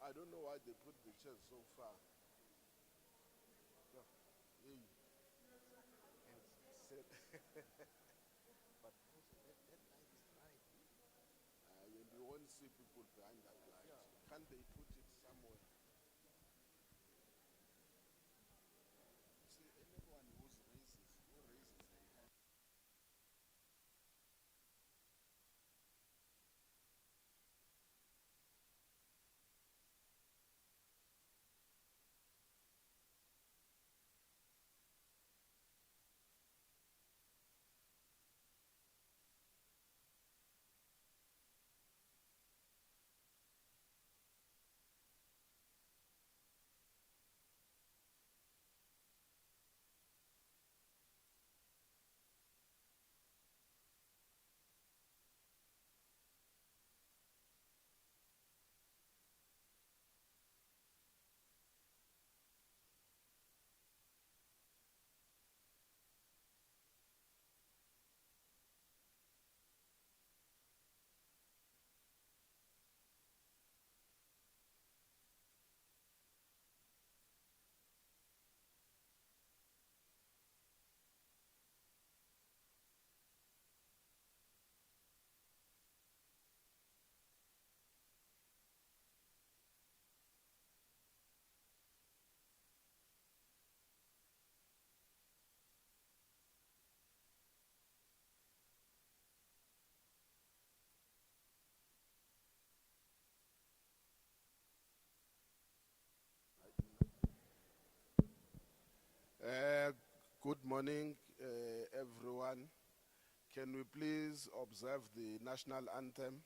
I don't know why they put the chairs so far. Yeah. Hey. But also that light is bright. You won't see people behind that light. Yeah. Can't they put it somewhere? See, anyone who raises their hand. Good morning, everyone. Can we please observe the national anthem?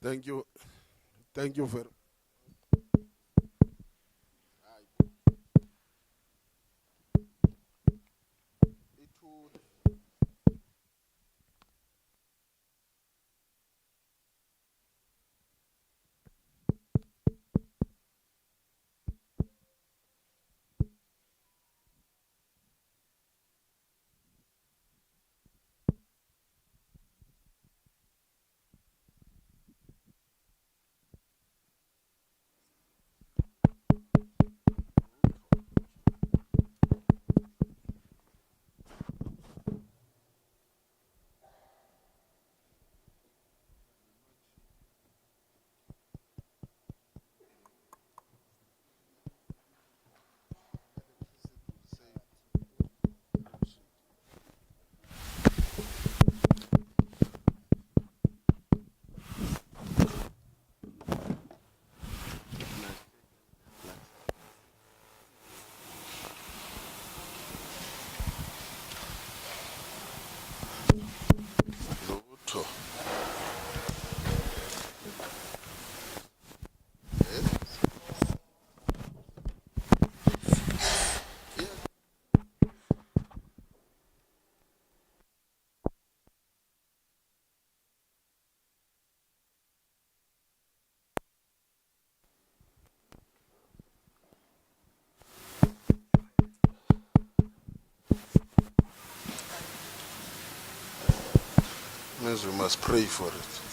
Thank you. Thank you very happens, we must pray for it.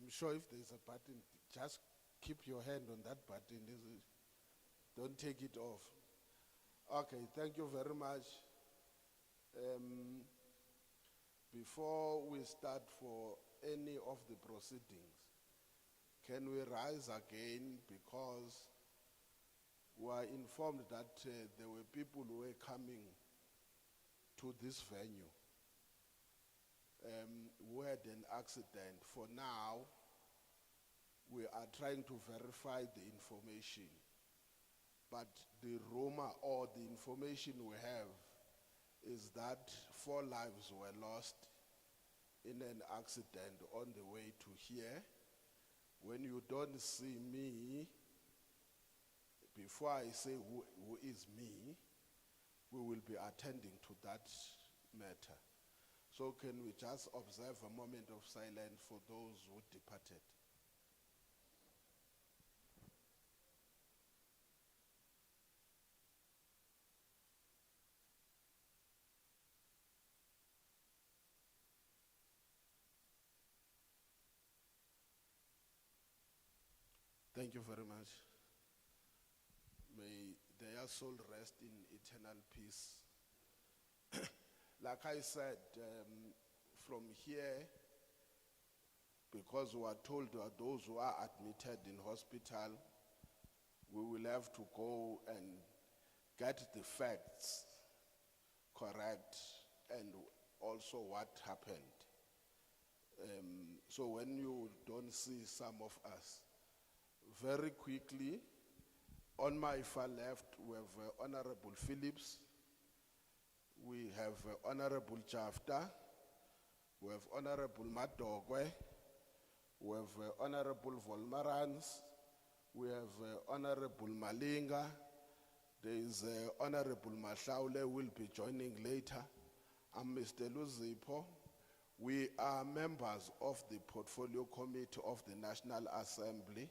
I'm sure if there's a button, just keep your hand on that button. Don't take it off. Okay, thank you very much. Before we start for any of the proceedings, can we rise again, because we are informed that there were people who were coming to this venue who had an accident. For now, we are trying to verify the information, but the rumor or the information we have is that 4 lives were lost in an accident on the way to here. When you don't see me, before I say who is me, we will be attending to that matter. So can we just observe a moment of silence for those who departed? Thank you very much. May their soul rest in eternal peace. Like I said, from here, because we are told that those who are admitted in hospital, we will have to go and get the facts correct and also what happened. So when you don't see some of us, very quickly, on my far left, we have Honorable Phillips, we have Honorable Jafta, we have Honorable Madogwe, we have Honorable Volmarans, we have Honorable Malinga, there is Honorable Mahlaule who will be joining later. I'm Mr. Luzipo. We are members of the Portfolio Committee of the National Assembly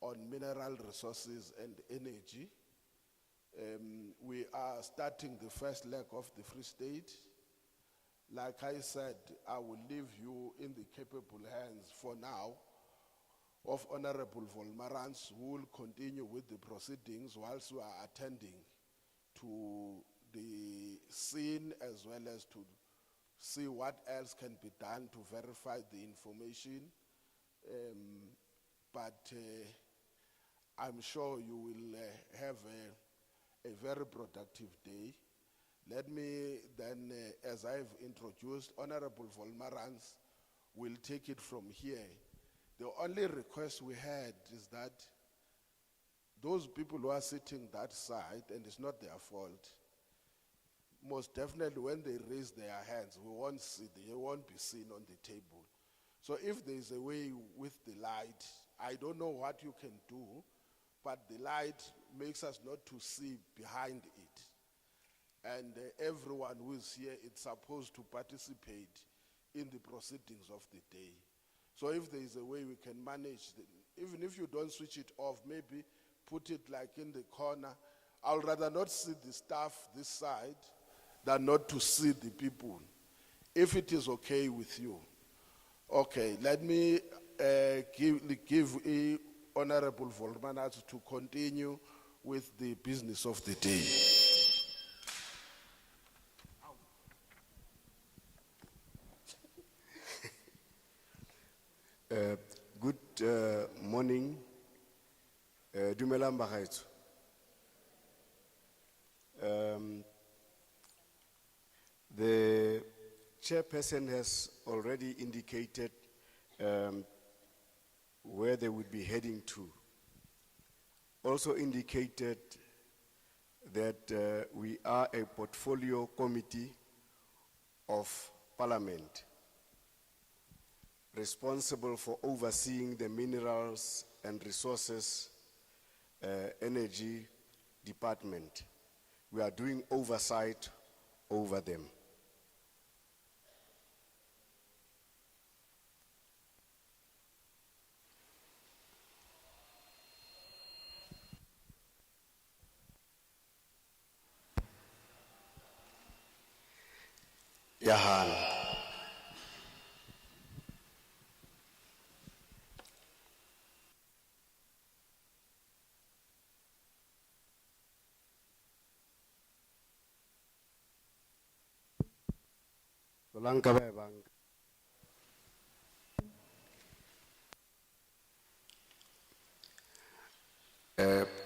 on Mineral Resources and Energy. We are starting the first leg of the Free State. Like I said, I will leave you in the capable hands for now of Honorable Volmarans, who will continue with the proceedings whilst we are attending to the scene as well as to see what else can be done to verify the information. But I'm sure you will have a very productive day. Let me then, as I've introduced, Honorable Volmarans will take it from here. The only request we had is that those people who are sitting that side, and it's not their fault, most definitely when they raise their hands, we won't see, they won't be seen on the table. So if there is a way with the light, I don't know what you can do, but the light makes us not to see behind it. And everyone who is here is supposed to participate in the proceedings of the day. So if there is a way we can manage, even if you don't switch it off, maybe put it like in the corner. I'll rather not see the staff this side than not to see the people, if it is okay with you. Okay, let me give Honorable Volmarans to continue with the business of the day. Good morning. Dumelang bagaetsho. The chairperson has already indicated where they would be heading to. Also indicated that we are a portfolio committee of Parliament, responsible for overseeing the minerals and resources energy department. We are doing oversight over them. Yahan. Solanka ba ebang.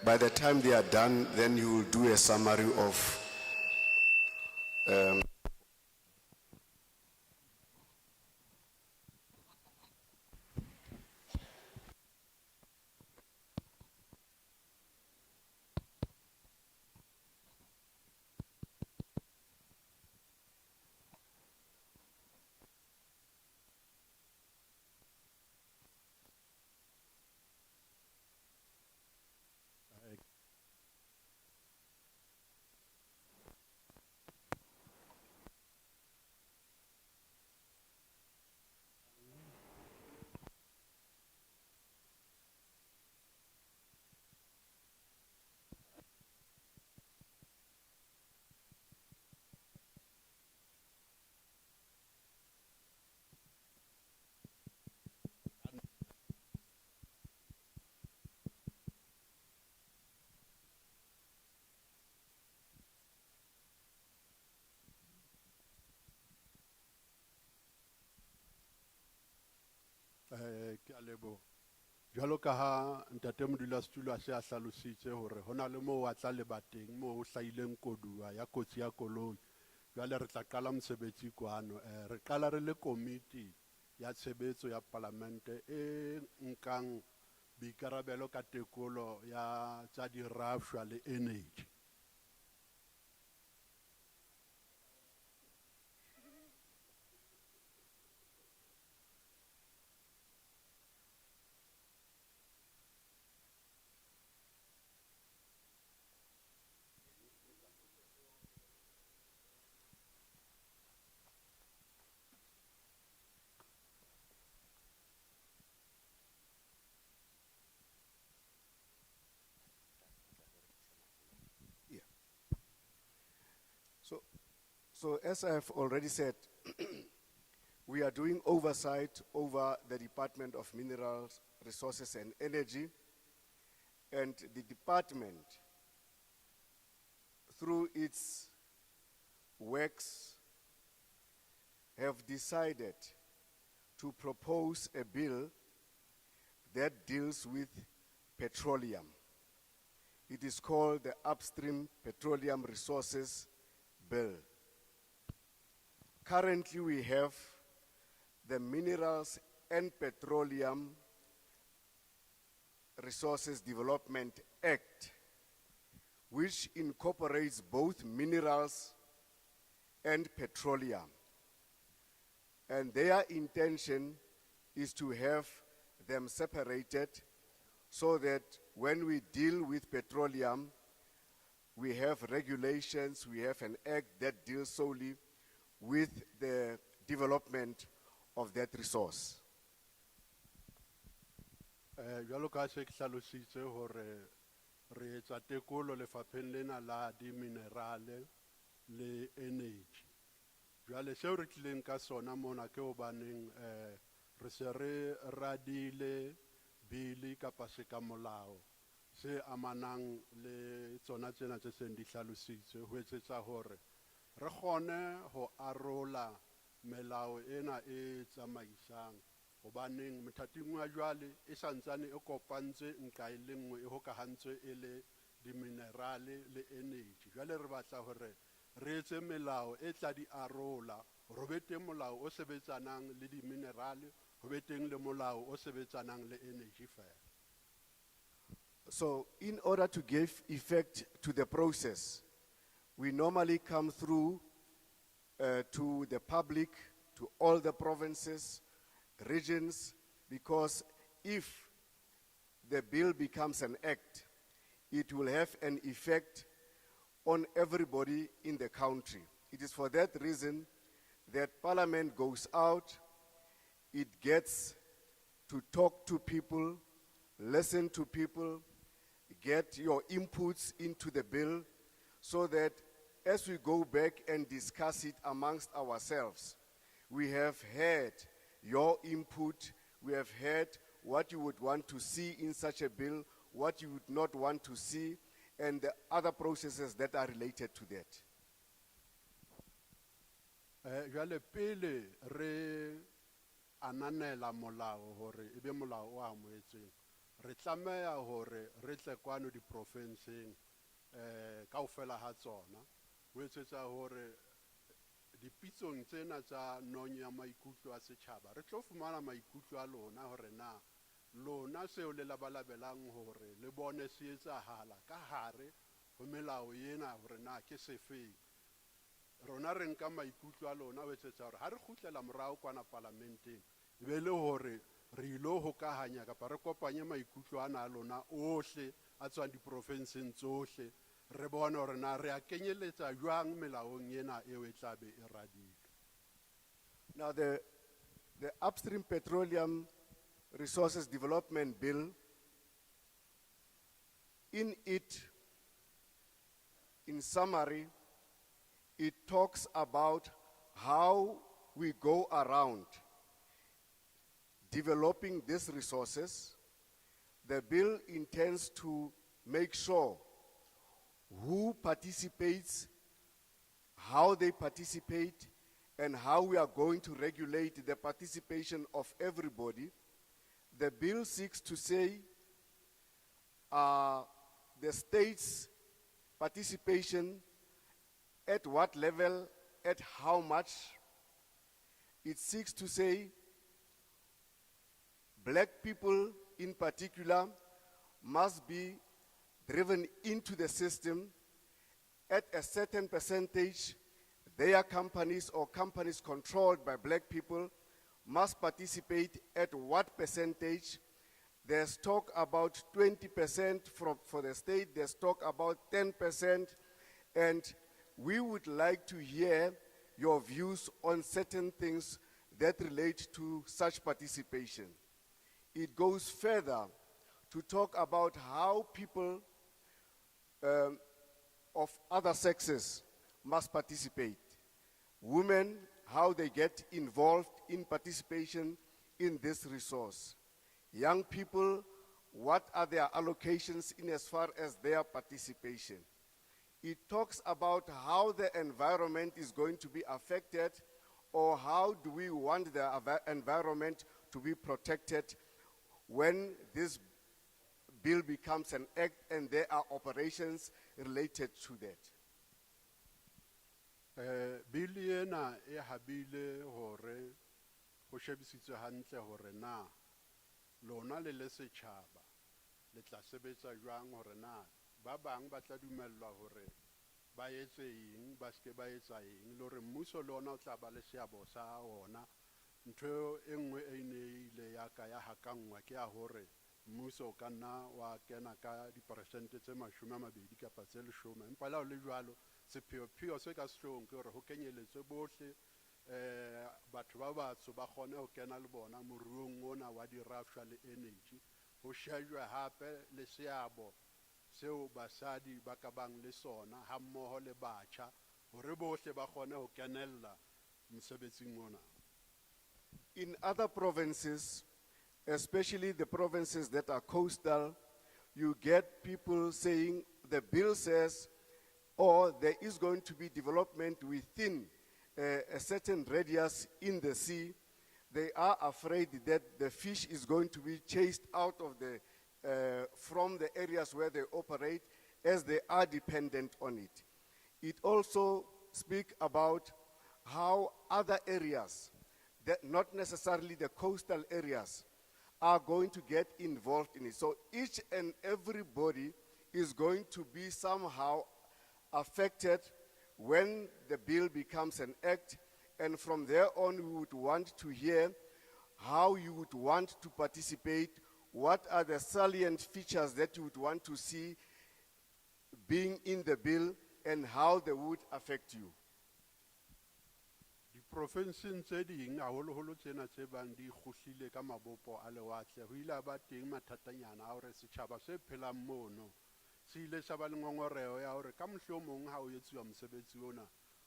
By the time they are done, then you will do a summary of Ke a leboha. Jwalo ka ha ntate modulasetulo a se a hlalositse hore hona le moo a tla leba teng moo ho hlahileng koduwa ya kotsi ya koloi. Jwale re tla qala mosebetsi kwano. Re qala re le komiti ya tshebetso ya palamente e nkang boikarabelo ka tekolo ya tsa dirafshwa le energy. So as I have already said, we are doing oversight over the Department of Minerals, Resources and Energy, and the department, through its works, have decided to propose a bill that deals with petroleum. It is called the Upstream Petroleum Resources Bill. Currently, we have the Minerals and Petroleum Resources Development Act, which incorporates both minerals and petroleum. And their intention is to have them separated so that when we deal with petroleum, we have regulations, we have an act that deals solely with the development of that resource. Jwalo ka se ke hlalositse hore re etsa tekolo lefapheng lena la di minerale le energy. Jwale seo re tlileng ka sona mona ke hobaneng re se re radile bili kapa seka molao se amanang le tsona tsena tse seng di hlalositse ho etsetsa hore re kgone ho arola melao ena e tsamaisang hobaneng mothating wa jwale e santsane e kopantse nqa e le nngwe e hokahantswe e le di minerale le energy. Jwale re batla hore re etse melao e tla di arola hore be teng molao o sebetsanang le di minerale ho be teng le molao o sebetsanang le energy fela. So in order to give effect to the process, we normally come through to the public, to all the provinces, regions, because if the bill becomes an act, it will have an effect on everybody in the country. It is for that reason that Parliament goes out, it gets to talk to people, listen to people, get your inputs into the bill, so that as we go back and discuss it amongst ourselves, we have heard your input, we have heard what you would want to see in such a bill, what you would not want to see, and the other processes that are related to that. Jwale pele re ananela molao hore ebe molao o amoetsweng, re tlameha hore re tle kwano diprofenseng kaofela ha tsona ho etsetsa hore dipitsong tsena tsa nonyo ya maikutlo a setjhaba re tlo fumana maikutlo a lona hore na lona seo le labalabelang hore le bone se etsahala ka hare ho melao ena hore na ke sefeng. Rona re nka maikutlo a lona ho etsetsa hore ha re kgutlela morao kwana parlamenteng e be le hore re ilo hokahanya kapa re kopanye maikutlo ana a lona ohle a tswang diprofenseng tsohle, re bone hore na re a kenyeletsa jwang melaong ena eo e tla be e radile. Now the Upstream Petroleum Resources Development Bill, in summary, it talks about how we go around developing these resources. The bill intends to make sure who participates, how they participate, and how we are going to regulate the participation of everybody. The bill seeks to say the state's participation at what level, at how much. It seeks to say black people in particular must be driven into the system at a certain percentage. Their companies or companies controlled by black people must participate at what percentage. There's talk about 20% for the state, there's talk about 10%, and we would like to hear your views on certain things that relate to such participation. It goes further to talk about how people of other sexes must participate. Women, how they get involved in participation in this resource. Young people, what are their allocations in as far as their participation. It talks about how the environment is going to be affected, or how do we want the environment to be protected when this bill becomes an act and there are operations related to that. Bill ena e habile hore ho shebisitswe hantle hore na lona le setjhaba le tla sebetsa jwang hore na ba bang ba tla dumellwa hore ba etse eng ba ske ba etsa eng le hore mmuso le ona o tla ba le seabo sa ona. Ntho e nngwe e ile ya ka ya hakangwa ke ya hore mmuso o ka nna wa kena ka diperesente tse 20 kapa tse 10, empa la le jwalo sepheo se ka sehlong ke hore ho kenyeletswe bohle batho ba batsho ba kgone ho kena le bona moruong ona wa dirafsha le energy, ho shejwe hape le seabo seo basadi ba ka bang le sona ha mmoho le batjha hore bohle ba kgone ho kenella mosebetsing ona. In other provinces, especially the provinces that are coastal, you get people saying the bill says, or there is going to be development within a certain radius in the sea. They are afraid that the fish is going to be chased out of from the areas where they operate, as they are dependent on it. It also speaks about how other areas, that not necessarily the coastal areas, are going to get involved in it. So each and everybody is going to be somehow affected when the bill becomes an act, and from there on we would want to hear how you would want to participate, what are the salient features that you would want to see being in the bill, and how they would affect you. Diprofenseng tse ding haholoholo tsena tse bang di kgohlile ka mabopo a lewatle ho ile ba teng mathatanyana a hore setjhaba se phelang mono se ile sa ba le ngongoreo ya hore ka mohlomong ha o etsuwa mosebetsi ona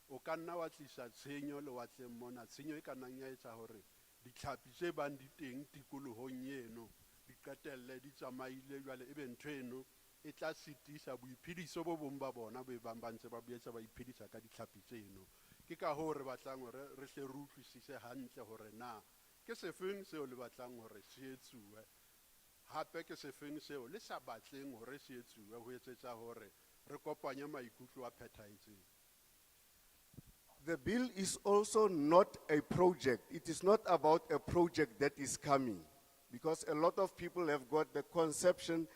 o ka nna wa tlisa tshenyo lewatleng mona, tshenyo e ka nnang ya etsa hore ditlhapi tse bang di teng tikolohong eno di qetelle di tsamaile, jwale ebe ntho eno e tla sitisa boiphediso bo bong ba bona bo bang ba ntse ba boetse ba iphedisa ka ditlhapi tseno. Ke ka hoo re batlang hore re hle re utlwisise hantle hore na ke sefeng seo le batlang hore se etsuwe, hape ke sefeng seo le sa batleng hore se etsuwe ho etsetsa hore re kopanye maikutlo a phethahetseng. The bill is also not a project. It is not about a project that is coming, because a lot of people have got the conception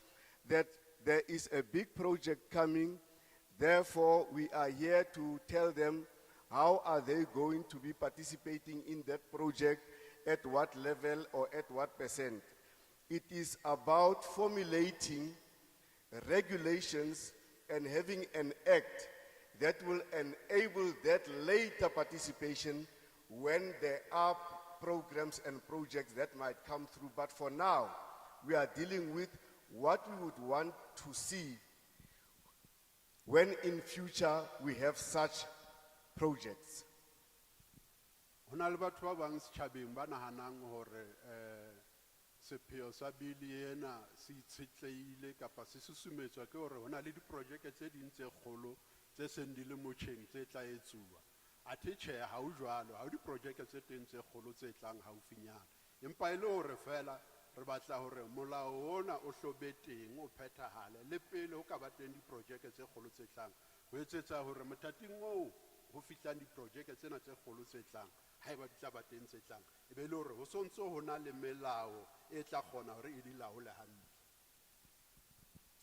that there is a big project coming. Therefore, we are here to tell them how are they going to be participating in that project, at what level or at what percent. It is about formulating regulations and having an act that will enable that later participation when there are programs and projects that might come through. But for now, we are dealing with what we would want to see when in future we have such projects. Hona le batho ba bang setjhabeng ba nahanang hore sepheo sa bili ena se itshetleile kapa se susumetswa ke hore hona le diprojeke tse ding tse kgolo tse seng di le motjheng tse tla etsuwa. Athe tjhe, ha o jwalo, ha o diprojeke tse teng tse kgolo tse tlang haufinyana. Empa e le hore fela re batla hore molao ona o hlobe teng o phethahale le pele ho ka ba teng diprojeke tse kgolo tse tlang, ho etsetsa hore mothating oo ho fihlang diprojeke tsena tse kgolo tse tlang, haeba di tla ba teng tse tlang, e be le hore ho sontso ho na le melao e tla kgona hore e di laole hantle.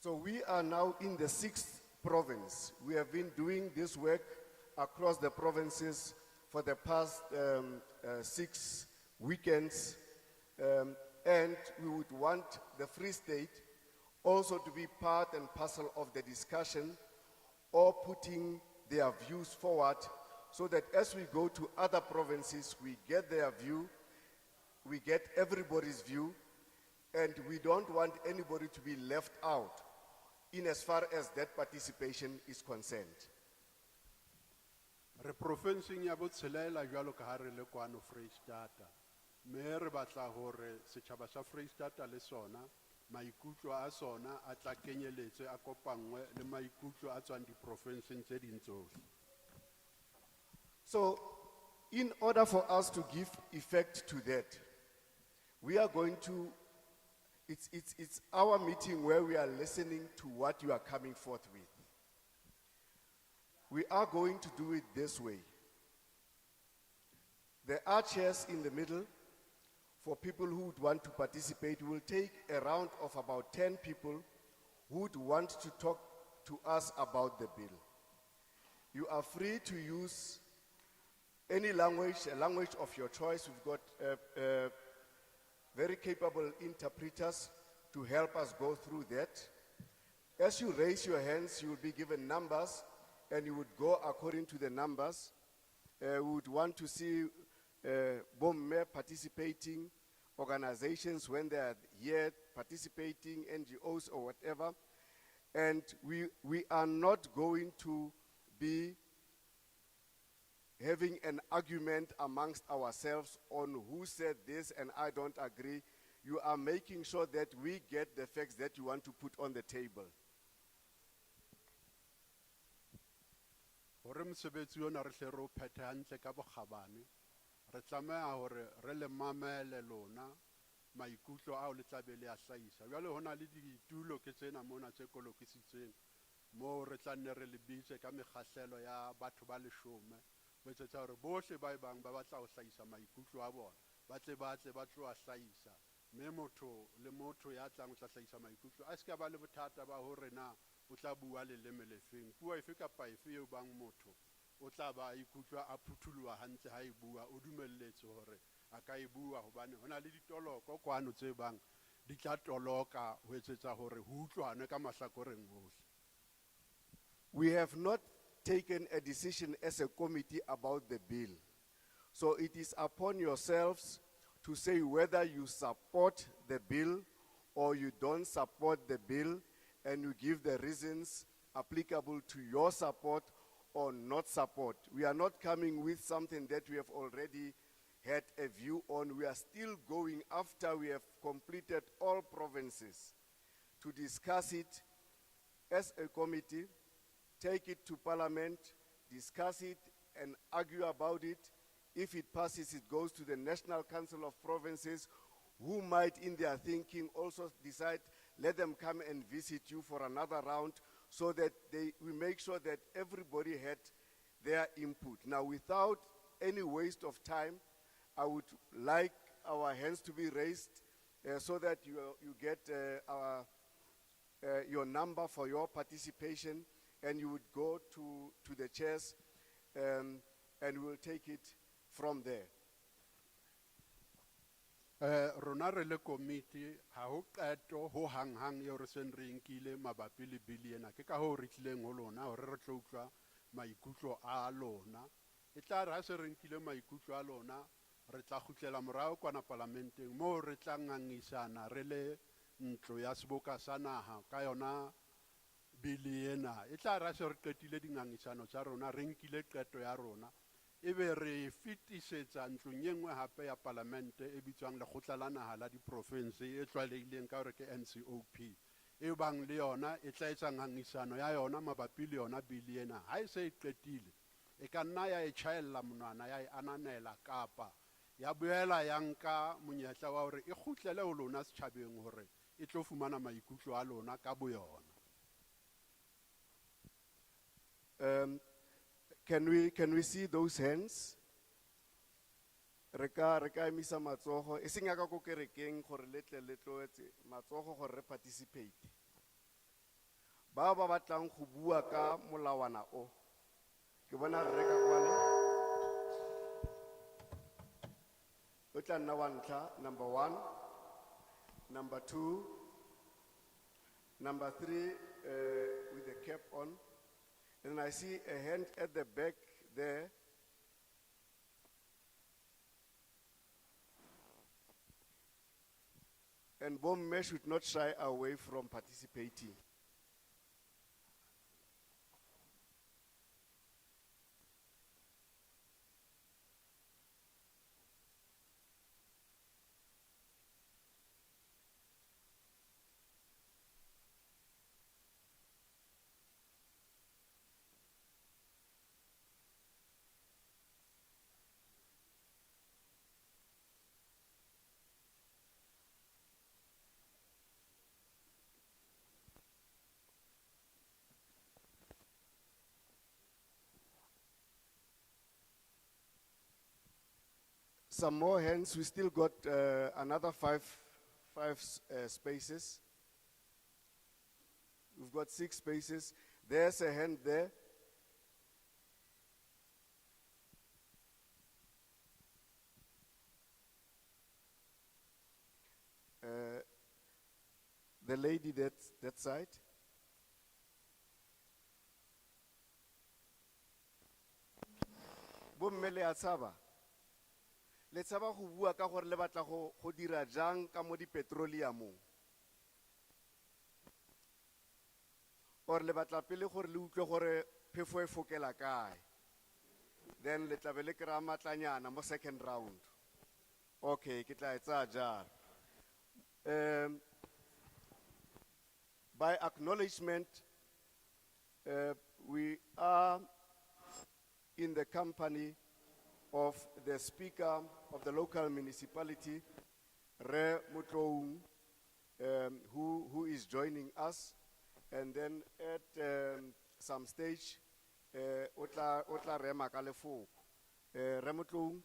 So we are now in the 6th province. We have been doing this work across the provinces for the past 6 weekends, and we would want the Free State also to be part and parcel of the discussion, or putting their views forward, so that as we go to other provinces, we get their view, we get everybody's view, and we don't want anybody to be left out in as far as that participation is concerned. Re provinsing ya Botshabelo jwalo ka ha re le kwano Freistata, mme re batla hore setjhaba sa Freistata le sona maikutlo a sona a tla kenyeletswe a kopangwe le maikutlo a tswang diprovinsing tse ding tsohle. So, in order for us to give effect to that, we are going to, it's our meeting where we are listening to what you are coming forth with. We are going to do it this way. There are chairs in the middle for people who would want to participate. We will take a round of about 10 people who would want to talk to us about the bill. You are free to use any language, a language of your choice. We've got very capable interpreters to help us go through that. As you raise your hands, you will be given numbers, and you would go according to the numbers. We would want to see Vhembe participating, organizations when they are here participating, NGOs or whatever. And we are not going to be having an argument amongst ourselves on who said this and I don't agree. You are making sure that we get the facts that you want to put on the table. Hore mosebetsi ona re hle re o phethe hantle ka bokgabane, re tlameha hore re le mamele lona maikutlo ao le tla be le a hlahisa. Jwale hona le ditulo ke tsena mona tse kolokisitsweng moo re tla nne re le bitse ka mekgahlelo ya batho ba 10 ho etsetsa hore bohle ba bang ba batla ho hlahisa maikutlo a bona ba tle ba tlo a hlahisa, mme motho le motho ya tlang o tla hlahisa maikutlo a se ka ba le bothata ba hore na o tla bua leleme le feng, puo efe kapa efe eo bang motho o tla ba ikutlwa a phutholoha hantle ha e bua, o dumelletse hore a ka e bua, hobane hona le ditoloko kwano tse bang di tla toloka ho etsetsa hore ho utlwane ka mahlakoreng ohle. We have not taken a decision as a committee about the bill. So it is upon yourselves to say whether you support the bill or you don't support the bill, and you give the reasons applicable to your support or not support. We are not coming with something that we have already had a view on. We are still going after we have completed all provinces to discuss it as a committee, take it to Parliament, discuss it and argue about it. If it passes, it goes to the National Council of Provinces, who might, in their thinking, also decide, let them come and visit you for another round, so that we make sure that everybody had their input. Now, without any waste of time, I would like our hands to be raised so that you get your number for your participation, and you would go to the chairs, and we'll take it from there. Rona re le committee ha ho qeto ho hang eo re seng re nkile mabapi le bill ena, ke ka ho re tlileng ho lona hore re tlo utlwa maikutlo a lona. E tla re ha se re nkile maikutlo a lona, re tla kgutlela morao kwana parlamenteng moo re tla ngangisana re le ntlo ya seboka sa naha ka yona bill ena. E tla re ha se re qetile dingangisano tsa rona, re nkile qeto ya rona, ebe re fetisetsa ntlong e nngwe hape ya parlamente e bitswang lekgotla la naha la diprovinse e tlwaelehileng ka hore ke NCOP, e bang le yona e tla etsa ngangisano ya yona mabapi le yona bill ena. Ha e se e qetile, e ka nna ya e tjhaella monwana, ya e ananela, kapa ya boela ya nka monyetla wa hore e kgutlele ho lona setjhabeng hore e tlo fumana maikutlo a lona ka boyona. Can we see those hands? Reka emisa matsogo e seng ya ka ko kerekeng gore letle le tloetse matsogo gore re participate. Ba batlang go bua ka molawana o ke bona re ka kwane o tla nna wa ntlha, number 1, number 2, number 3 with the cap on. And I see a hand at the back there. And Bomme should not shy away from participating. Some more hands. We still got another five spaces. We've got 6 spaces. There's a hand there. The lady that side. Bommele a tshaba. Le tshaba go bua ka gore le batla go dira jang ka mo di petroleumong. Or le batla pele gore le utlwe gore phefo e fokela kae. Then le tla be le kra matlanyana mo second round. Okay, ke tla etsa jalo. By acknowledgement, we are in the company of the Speaker of the local municipality, Re Mutloung, who is joining us, and then at some stage, Otla Rema Kalefo, Re Mutloung,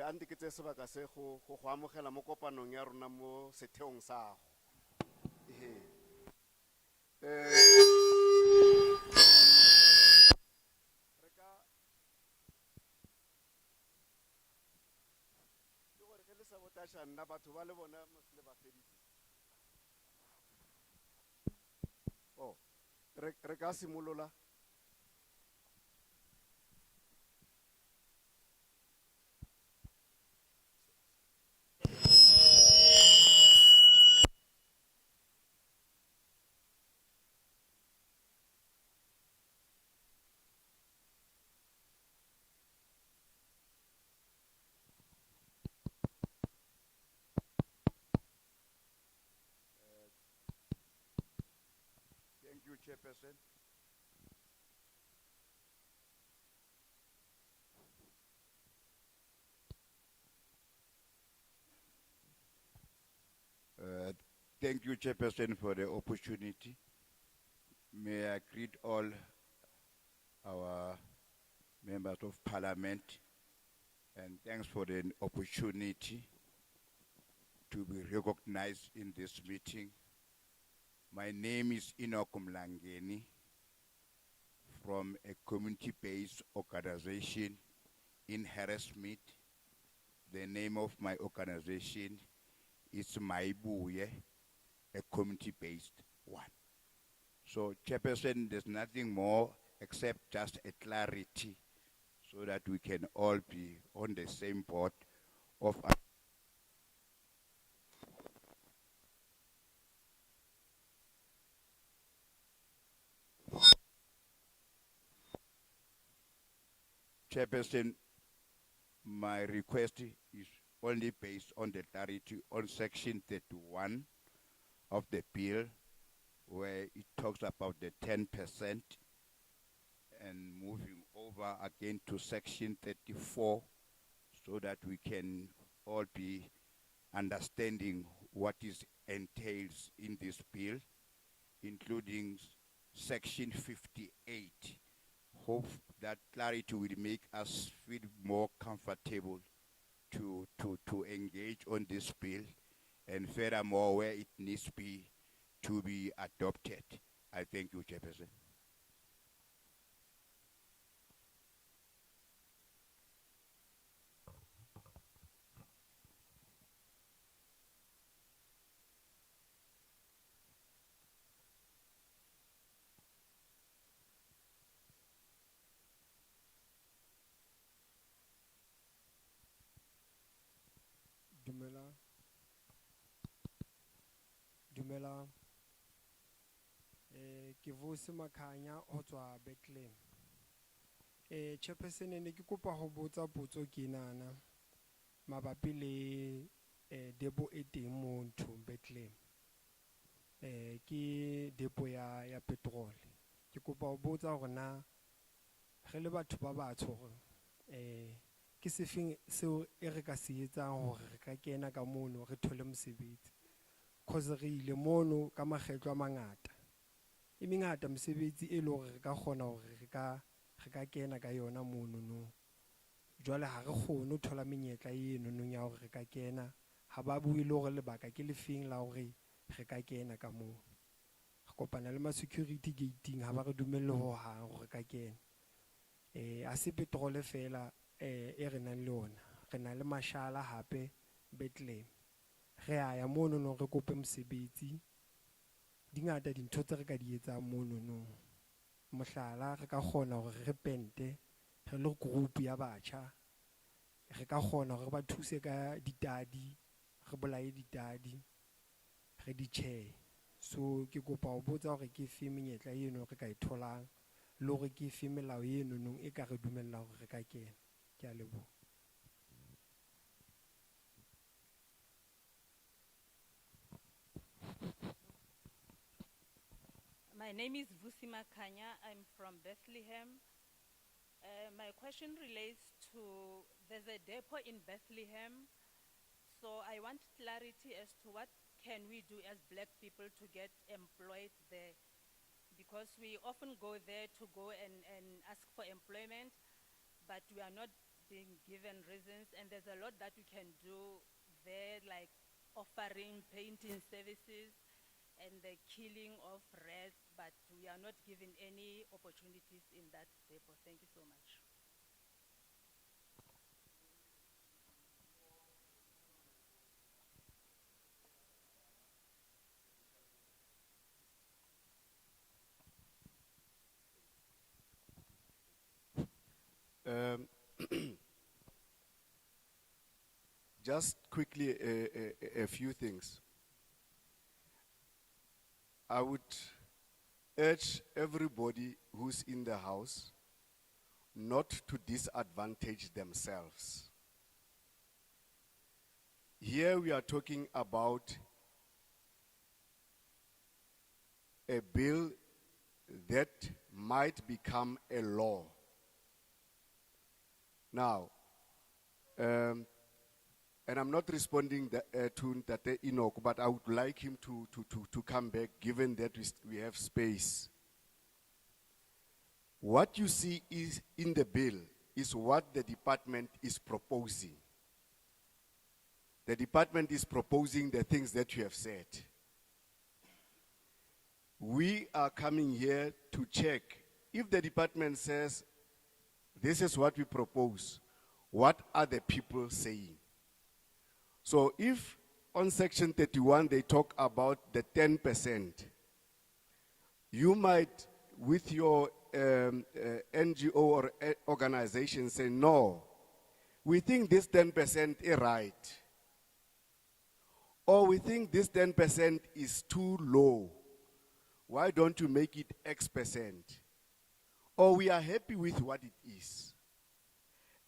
andiketse sebaka se go amogela mo kopanong ya rona mo setheong sa Oh, re ka simolola. Thank you, Chairperson. Thank you, Chairperson, for the opportunity. May I greet all our members of Parliament, and thanks for the opportunity to be recognized in this meeting. My name is Enoch Mlangeni from a community-based organization in Xhariep. The name of my organization is Maibuye, a community-based one. So, Chairperson, there's nothing more except just a clarity so that we can all be on the same board of Chairperson, my request is only based on the clarity on section 31 of the bill, where it talks about the 10% and moving over again to section 34 so that we can all be understanding what is entails in this bill, including section 58. Hope that clarity will make us feel more comfortable to engage on this bill, and furthermore where it needs to be adopted. I thank you, Chairperson. Dumela. Ke Vusi Makhanya ho tswa Bethlehem. Chairperson ne ke kopa ho botsa potso ke nana mabapi le depo e teng mo nthong Bethlehem. Ke depo ya petrol. Ke kopa ho botsa hore na re le batho ba batsho hore ke sefeng seo e re ka se etsang hore re ka kena ka mono re thole mosebetsi. Cause re ile mono ka makgetlo a mangata. E mengata mosebetsi e le hore re ka kgona hore re ka kena ka yona mono no. Jwale ha re kgone ho thola menyetla eno no ya hore re ka kena. Ha ba bue le hore lebaka ke lefeng la hore re ka kena ka mono. Re kopana le ma security gating ha ba re dumelle ho hang hore re ka kena. A se petrol fela e re nang le ona. Re na le mashala hape Bethlehem. Re a ya mono no re kope mosebetsi. Dingata dintho tse re ka di etsang mono no. Mohlala re ka kgona hore re pente re le group ya batjha. Re ka kgona hore ba thuse ka ditadi, re bolaye ditadi, re di tjhe. So ke kopa ho botsa hore ke fe menyetla eno re ka e tholang le hore ke fe melao eno no e ka re dumella hore re ka kena. Ke a leboha. My name is Vusi Makhanya. I'm from Bethlehem. My question relates to, there's a depot in Bethlehem. So I want clarity as to what can we do as black people to get employed there. Because we often go there to go and ask for employment, but we are not being given reasons. And there's a lot that we can do there, like offering painting services and the killing of rats, but we are not given any opportunities in that depot. Thank you so much. Just quickly, a few things. I would urge everybody who's in the house not to disadvantage themselves. Here we are talking about a bill that might become a law. Now, And I'm not responding to Tate Enoch, but I would like him to come back, given that we have space. What you see is in the bill is what the department is proposing. The department is proposing the things that you have said. We are coming here to check if the department says, this is what we propose, what are the people saying? So if on section 31 they talk about the 10%, you might, with your NGO or organization, say, no, we think this 10% is right. Or we think this 10% is too low. Why don't you make it X%? Or we are happy with what it is.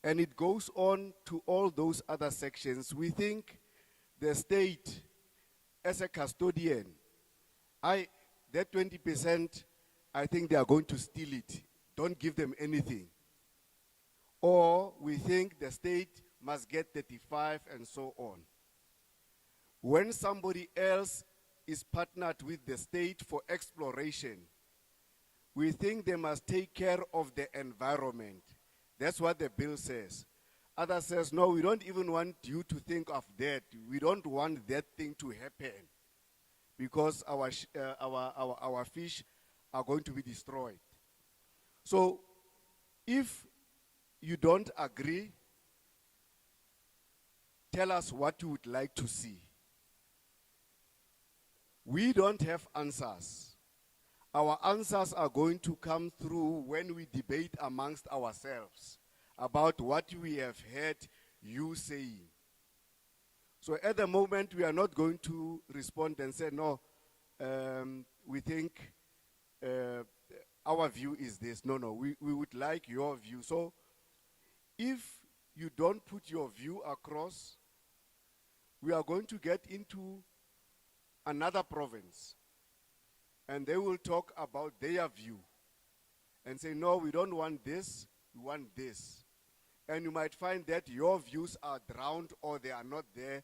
And it goes on to all those other sections. We think the state, as a custodian, that 20%, I think they are going to steal it. Don't give them anything. Or we think the state must get 35 and so on. When somebody else is partnered with the state for exploration, we think they must take care of the environment. That's what the bill says. Others says, no, we don't even want you to think of that. We don't want that thing to happen because our fish are going to be destroyed. So if you don't agree, tell us what you would like to see. We don't have answers. Our answers are going to come through when we debate amongst ourselves about what we have heard you saying. So at the moment, we are not going to respond and say, no, we think our view is this. No, we would like your view. So if you don't put your view across, we are going to get into another province. And they will talk about their view and say, no, we don't want this, we want this. And you might find that your views are drowned or they are not there.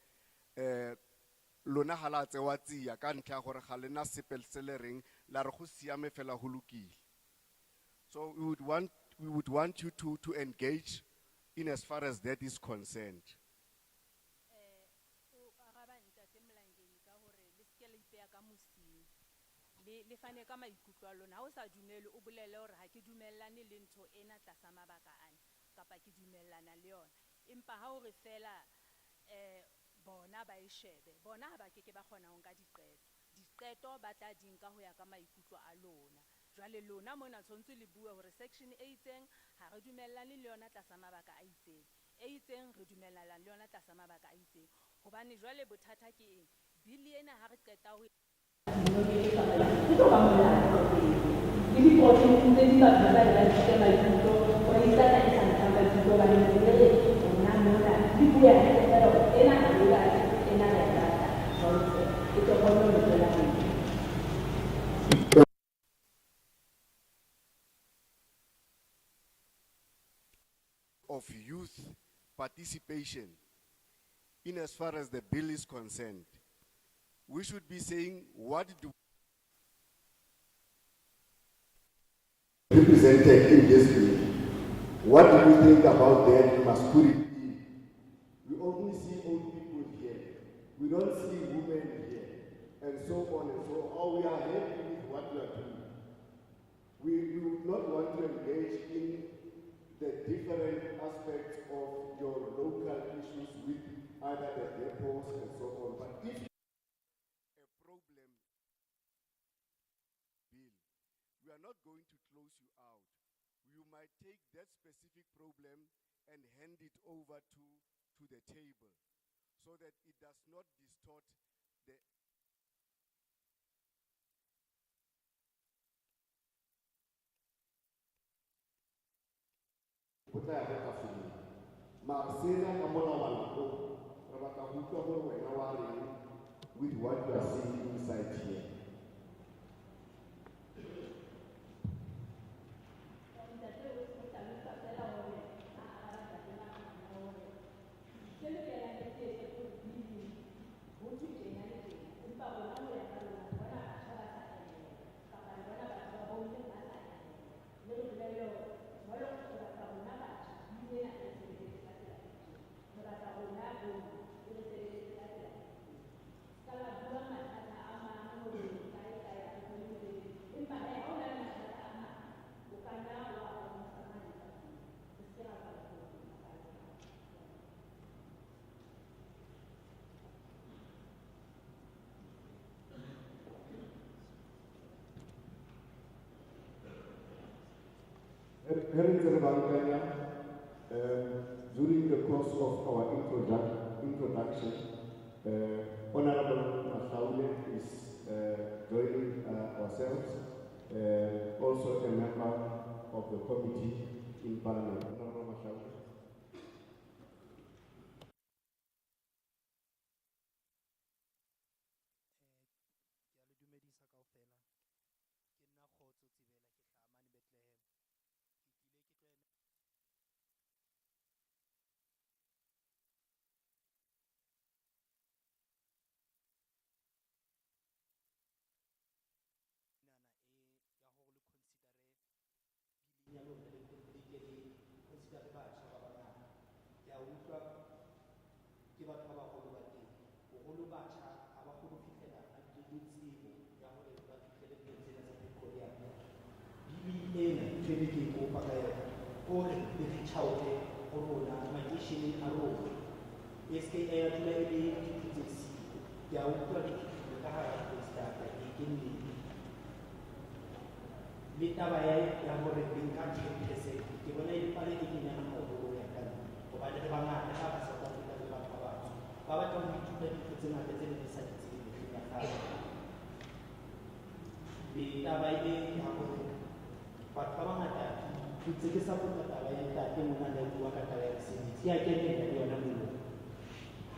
So we would want you to engage in as far as that is concerned. Le fane ka maikutlo a lona ha o sa dumele o bolele hore ha ke dumellane le ntho ena tlasa mabaka ana kapa ke dumellana le yona empa ha o re fela bona ba ishebe bona ha ba ke ba kgona ho nka diqeto ba tla di nka ho ya ka maikutlo a lona jwale lona mona tshwantse le bue hore section e itseng ha re dumellane le yona tlasa mabaka a itseng e itseng re dumellana le yona tlasa mabaka a itseng hobane jwale bothata ke eng bili ena ha re qeta ho of youth participation in as far as the bill is concerned. We should be saying, what do represented in this bill? What do you think about that? We must put it in. We only see old people here. We don't see women here. And so on and so on. Oh, we are happy with what we are doing. We would not want to engage in the different aspects of your local issues with either the depots and so on. But if we are not going to close you out. You might take that specific problem and hand it over to the table so that it does not distort the with what you are seeing inside here. During the course of our introduction, Honorable Amathole is joining ourselves, also a member of the committee in Parliament. Honorable Amathole.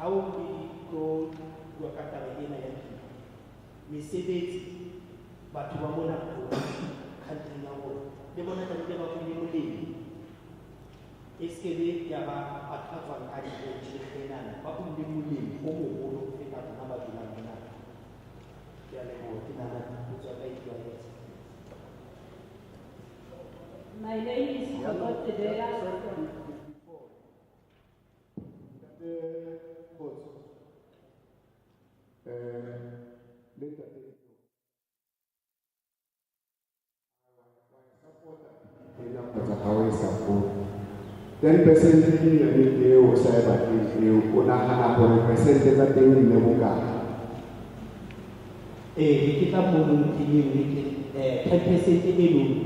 How we go to a Catalina mesebetsi batho ba mona country ya rona le bona ka dilo ba go molemi eskebe ya ba batho ba ka ditšhelete ba go le molemi o mogolo go feta bona ba dulang mona ya le go ke nana go tswa ka itwa. My name is Phut. Then percent in the was about you Unahana percentage that they will never kita mau pilih 10% itu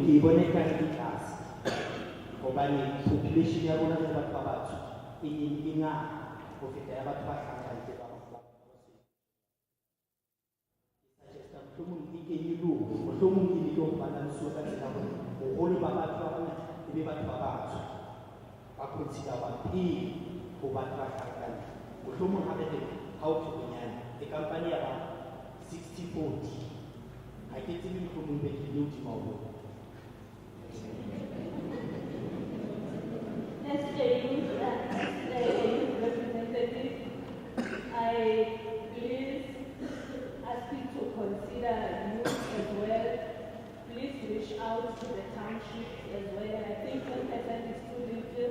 diboneka di kelas. Kobani population yang mana dapat babat ini ingat kita dapat pakai kita babat. Saya cuma ini dulu, cuma ini dulu pada suatu kita boleh babat babat ini babat. Aku tidak pasti babat pakai. Cuma ada di how to punya di kampanye apa 60-40. I get to be from the new tomorrow. As a youth representative, I please ask you to consider youth as well. Please reach out to the township as well. I think 10% is too little.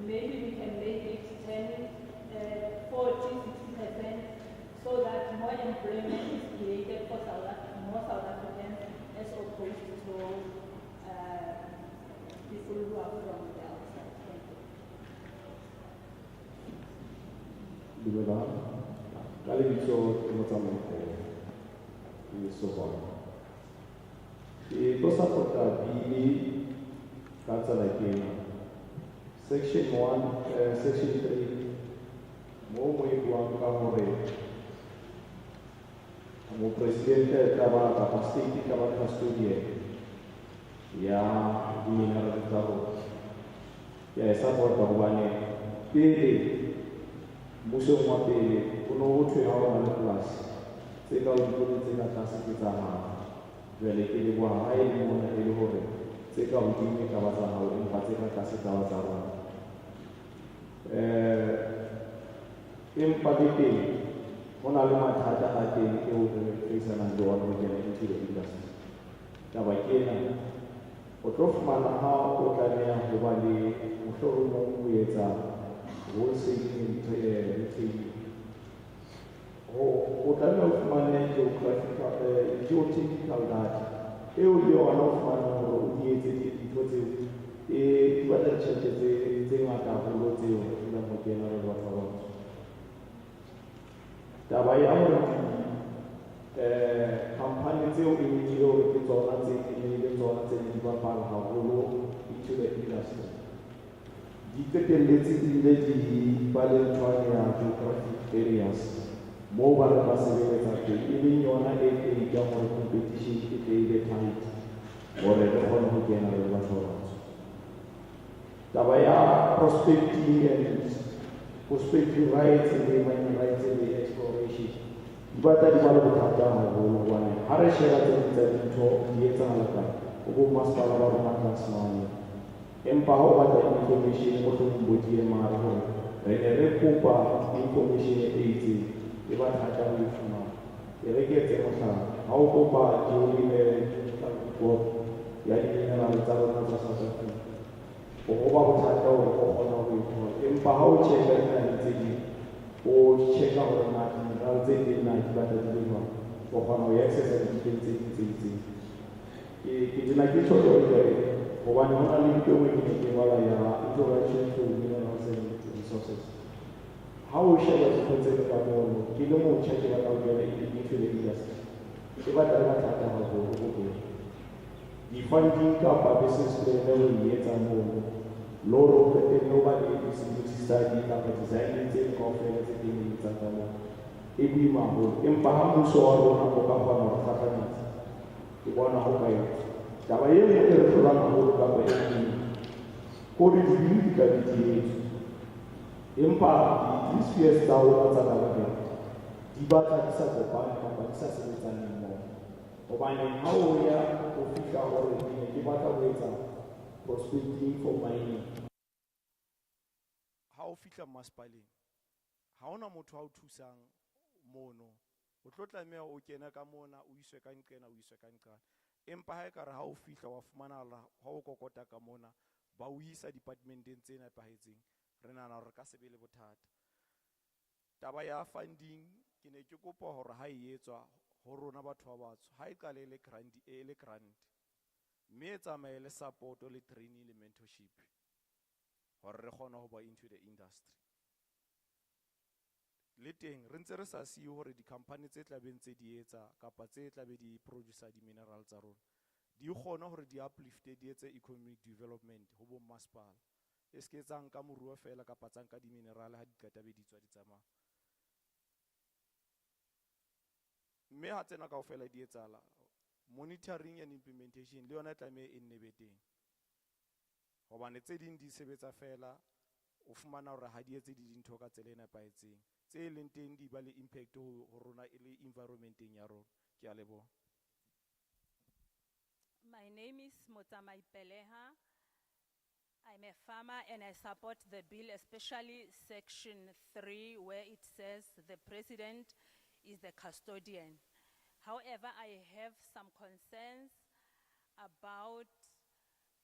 Maybe we can make it 10, 40, 60%. So that more employment is created for more South Africans as opposed to people who are from the outside. Thank you. Kali biso emotamento isobona. Tosapota bili kansa lakena. Section 1, section 3. Mo buang hore. Como presidente trabaja pasti kita bakal studi ya di negara Thabo ya esa por bahwane pili musuh mati kuno utu ya orang kelas sehingga untuk kita kasih kita jadi ini buah air mana ini hore sehingga untuk ini kawasan hal ini pasti kita kasih kawasan empati Ona luma tata ate eu pesa na ndoa no jana intiro industry. Taba kena otofu mana ha otania kubali ushoro no kuyeza wose ni retail. Otania ufumane geotechnical data. Eu leo anofumana no uyeze itote ibada chete zenga kulote ila mokena ro watawa. Dabei auch Kampagne tseo e nngwe ke tsona tse di ba ba ha holo into the industry. Di qetelletse ebile di ba le nthwane ya geographic areas moo ba re ba sebeletsa teng, e leng yona e teng ka gore competition e tle e be tight gore re kgone ho kena le batho ba batsho. Taba ya prospecting rights le mining rights le exploration di batla di ba le bothata haholo hobane ha re sheba tse ding tsa dintho di etsahala ka ho bommasepala ba rona tlase mane. Empa ha o batla information mohlomong bo di mara hore re ne re kopa information e itseng e ba thata ho e fumana. E re ke etse mohlala, ha o kopa board ya di-mineral tsa rona tsa South Africa, o ba bothata hore o kgona ho e thola. Empa ha o check-a dinaheng tse ding, o check-a hore na di-mineral tse teng na di batla di le jwang, o kgona ho accessa diteng tse ding tse itseng. Ke tena ke tjho jwalo hobane ho na le ntho e nngwe ke ne ke bala ya introduction to minerals and resources. Ha o sheba dintho tse ka mono, ke le motjha ke batla ho kena into the industry, ke batla le mathata haholo ho bona di-funding kapa business plan eo o e etsang mono, le hore o qetelle ho ba le feasibility study kapa design tse kaofela tse teng tsa ka mono e boima haholo. Empa ha mmuso wa rona o ka kgona ho kgakanyetsa, ke bona ho ka etsa. Taba e nngwe e re hlolang haholo kapa e nngwe ko di-dibili di ka ditietso, empa di-spheres tsa rona tsa government di batla di sa kopane kapa di sa sebetsaneng mmoho. Hobane ha o ya ho fihla hore ke batla ho etsa prospecting for mining, ha o fihla masepaleng ha ona motho a o thusang mono, o tlo tlameha o kena ka mona o iswe ka nqena o iswe ka nqane. Empa ha ekare ha o fihla wa fumanahala ha o kokota ka mona ba o isa departmenteng tse nepahetseng, re nahana hore ka se be le bothata. Taba ya funding ke ne ke kopa hore ha e etswa ho rona batho ba batsho, ha e qale le grant mme e tsamaye le support le training le mentorship hore re kgone ho ba into the industry. Le teng re ntse re sa siye hore di-company tse tlabeng tse di etsa kapa tse tlabe di producer di-mineral tsa rona di kgone hore di uplifte di etse economic development ho bommasepala, e se ke tsang ka moruo fela kapa tsang ka di-mineral ha di qeta be di tswa di tsamaya. Mme ha tsena kaofela di etsahala, monitoring and implementation le yona tlameha e nne be teng, hobane tse ding di sebetsa fela o fumana hore ha di etse dintho ka tsela e nepahetseng, tse leng teng di ba le impact ho rona e le environmenteng ya rona. Ke a leboha. My name is Motsamai Peleha. I'm a farmer and I support the bill, especially section 3 where it says the president is the custodian. However, I have some concerns about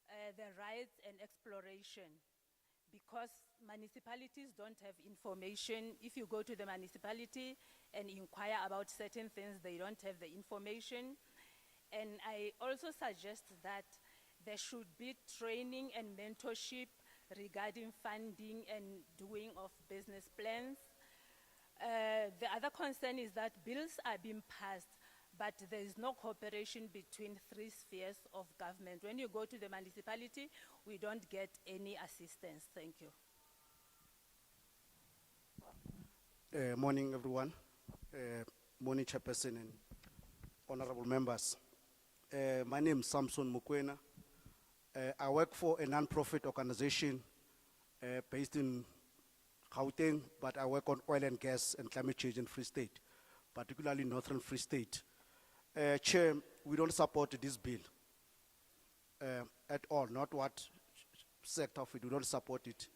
the rights and exploration, because municipalities don't have information. If you go to the municipality and inquire about certain things, they don't have the information. And I also suggest that there should be training and mentorship regarding funding and doing of business plans. The other concern is that bills are being passed, but there is no cooperation between three spheres of government. When you go to the municipality, we don't get any assistance. Thank you. Morning, everyone. Morning, Chairperson and honorable members. My name is Samson Mukwena. I work for a non-profit organization based in Gauteng, but I work on oil and gas and climate change in Free State, particularly Northern Free State. Chair, we don't support this bill at all, not what sector of it, we don't support it.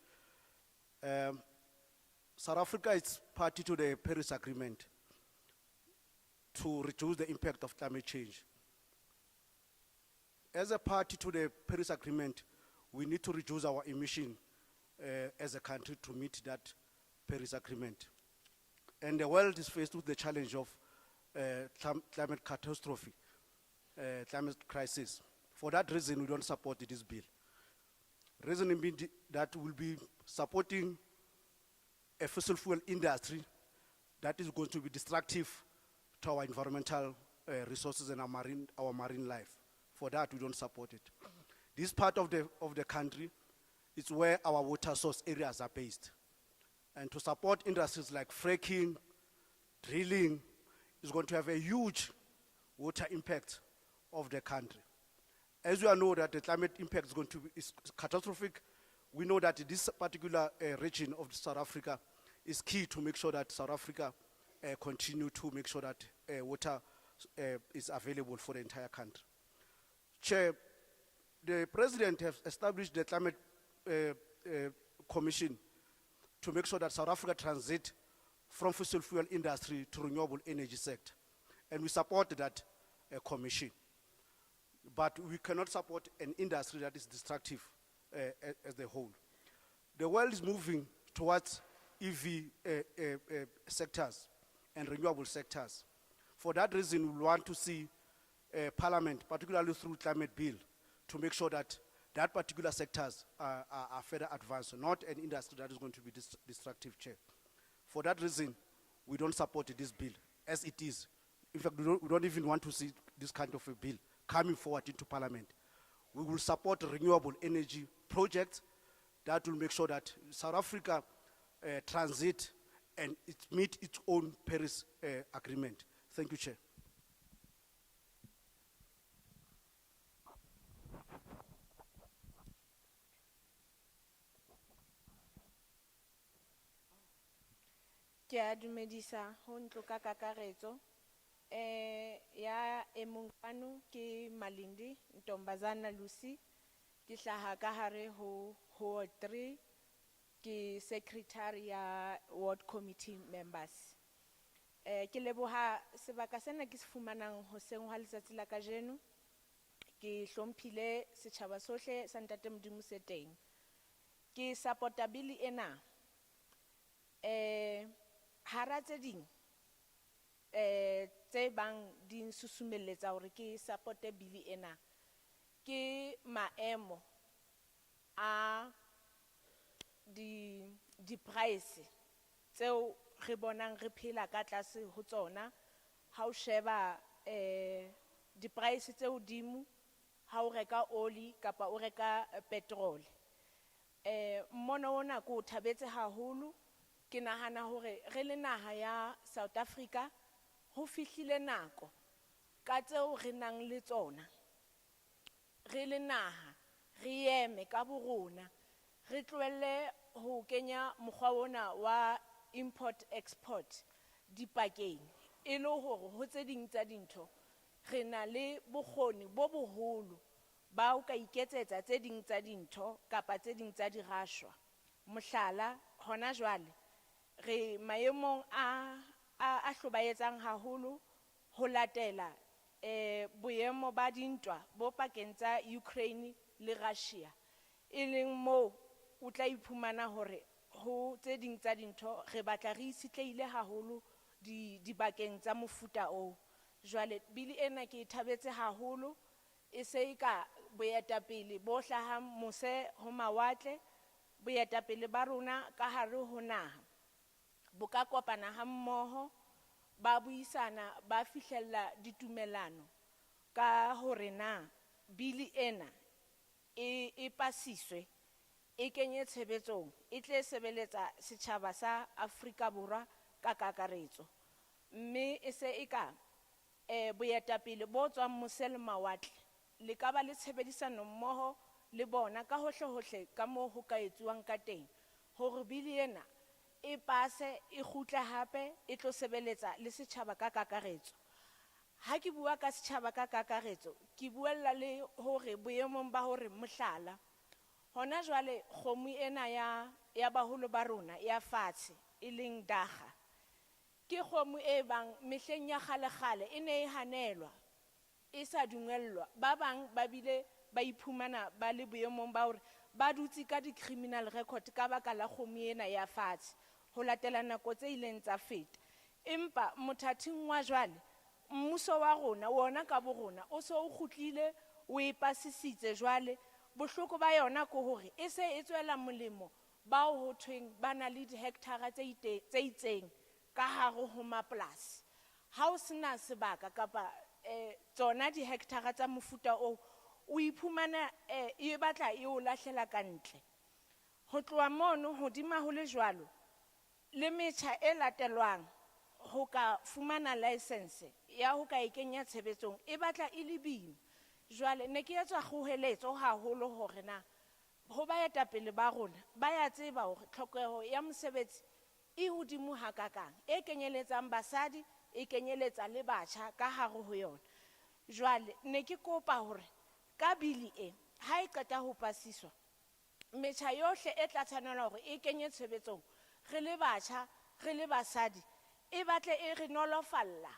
South Africa is party to the Paris Agreement to reduce the impact of climate change. As a party to the Paris Agreement, we need to reduce our emission as a country to meet that Paris Agreement. And the world is faced with the challenge of climate catastrophe, climate crisis. For that reason, we don't support this bill. Reason being that we'll be supporting a fossil fuel industry that is going to be destructive to our environmental resources and our marine life. For that, we don't support it. This part of the country is where our water source areas are based. And to support industries like fracking, drilling, is going to have a huge water impact of the country. As we all know that the climate impact is going to be is catastrophic, we know that this particular region of South Africa is key to make sure that South Africa continue to make sure that water is available for the entire country. Chair, the President has established the Climate Commission to make sure that South Africa transit from fossil fuel industry to renewable energy sector. And we support that commission. But we cannot support an industry that is destructive as a whole. The world is moving towards EV sectors and renewable sectors. For that reason, we want to see Parliament, particularly through Climate Bill, to make sure that that particular sectors are further advanced, not an industry that is going to be destructive, Chair. For that reason, we don't support this bill as it is. In fact, we don't even want to see this kind of a bill coming forward into Parliament. We will support renewable energy projects that will make sure that South Africa transit and it meet its own Paris agreement. Thank you, Chair. Ke a dumedisa ho ntlo ka kakaretso ya emongkwano ke Malindi Ntombazana Lucy ke hlaha ka hare ho Ward 3 ke secretary ya ward committee members. Ke leboha sebaka sena ke se fumanang hoseng ha letsatsi la kajeno ke hlomphile setjhaba sohle sa Ntate Modimo se teng. Ke supporta bill ena hara tse ding tse bang di nsusumelletsa hore ke support bill ena ke maemo a di price tseo re bonang re phela ka tlase ho tsona ha o sheba di price tseo dimo ha o reka oli kapa o reka petrol. Mmono ona ko thabetse haholo ke nahana hore re le naha ya South Africa ho fihlile nako ka tseo re nang le tsona re le naha re eme ka borona re tlohelle ho kenya mokgwa ona wa import export dipakeng e le hore ho tse ding tsa dintho re na le bokgoni bo boholo ba o ka iketsetsa tse ding tsa dintho kapa tse ding tsa dirashwa. Mohlala hona jwale re maemong a hlobaetsang haholo ho latela boemo ba dintwa bo pakeng tsa Ukraine le Russia e leng mo o tla iphumana hore ho tse ding tsa dintho re batla re isitleile haholo dibakeng tsa mofuta o. Jwale bili ena ke thabetse haholo e se ka boetapele bo hlahang mose ho mawatle boetapele ba rona ka hare ho naha bo ka kopana ha mmoho ba buisana ba fihlella ditumelano ka hore na bili ena e pasiswe e kenye tshebetsong e tle sebeletsa setjhaba sa Afrika Borwa ka kakaretso mme e se e ka boetapele bo tswang mose le mawatle le ka ba le tshebedisano mmoho le bona ka hohle hohle ka moo ho ka etsuwang ka teng hore bili ena e pase e khutla hape e tlo sebeletsa le setjhaba ka kakaretso. Ha ke bua ka setjhaba ka kakaretso ke buella le hore boemong ba hore mohlala hona jwale kgomo ena ya baholo ba rona ya fatshe e leng daga ke kgomo e bang mehleng ya kgale e ne e hanelwa e sa dumellwa ba bang ba bile ba iphumana ba le boemong ba hore ba dutse ka di-criminal record ka baka la kgomo ena ya fatshe ho latela nako tse ileng tsa feta empa mothating wa jwale mmuso wa rona wona ka bo rona o so o khutlile o e pasisitse jwale bohloko ba yona ko hore e se e tswela molemo ba ho thweng ba na le dihectara tse itseng ka hare ho mapolasi ha o sena sebaka kapa tsona dihectara tsa mofuta o o iphumana e batla e o lahlela ka ntle. Ho tloha mono hodima ho le jwalo, le metjha e latelwang ho ka fumana license ya ho ka e kenya tshebetsong e batla e le boima. Jwale ne ke etswa kgoheletso haholo hore na ho baetapele ba rona ba ya tseba hore tlhokeho ya mosebetsi e hodimo hakakang, e kenyeletsang basadi, e kenyeletsa le batjha ka hare ho yona. Jwale ne ke kopa hore ka bili e ha e qeta ho pasiswa, metjha yohle e tla tshwanela hore e kenye tshebetsong, re le batjha, re le basadi, e batle e re nolofalla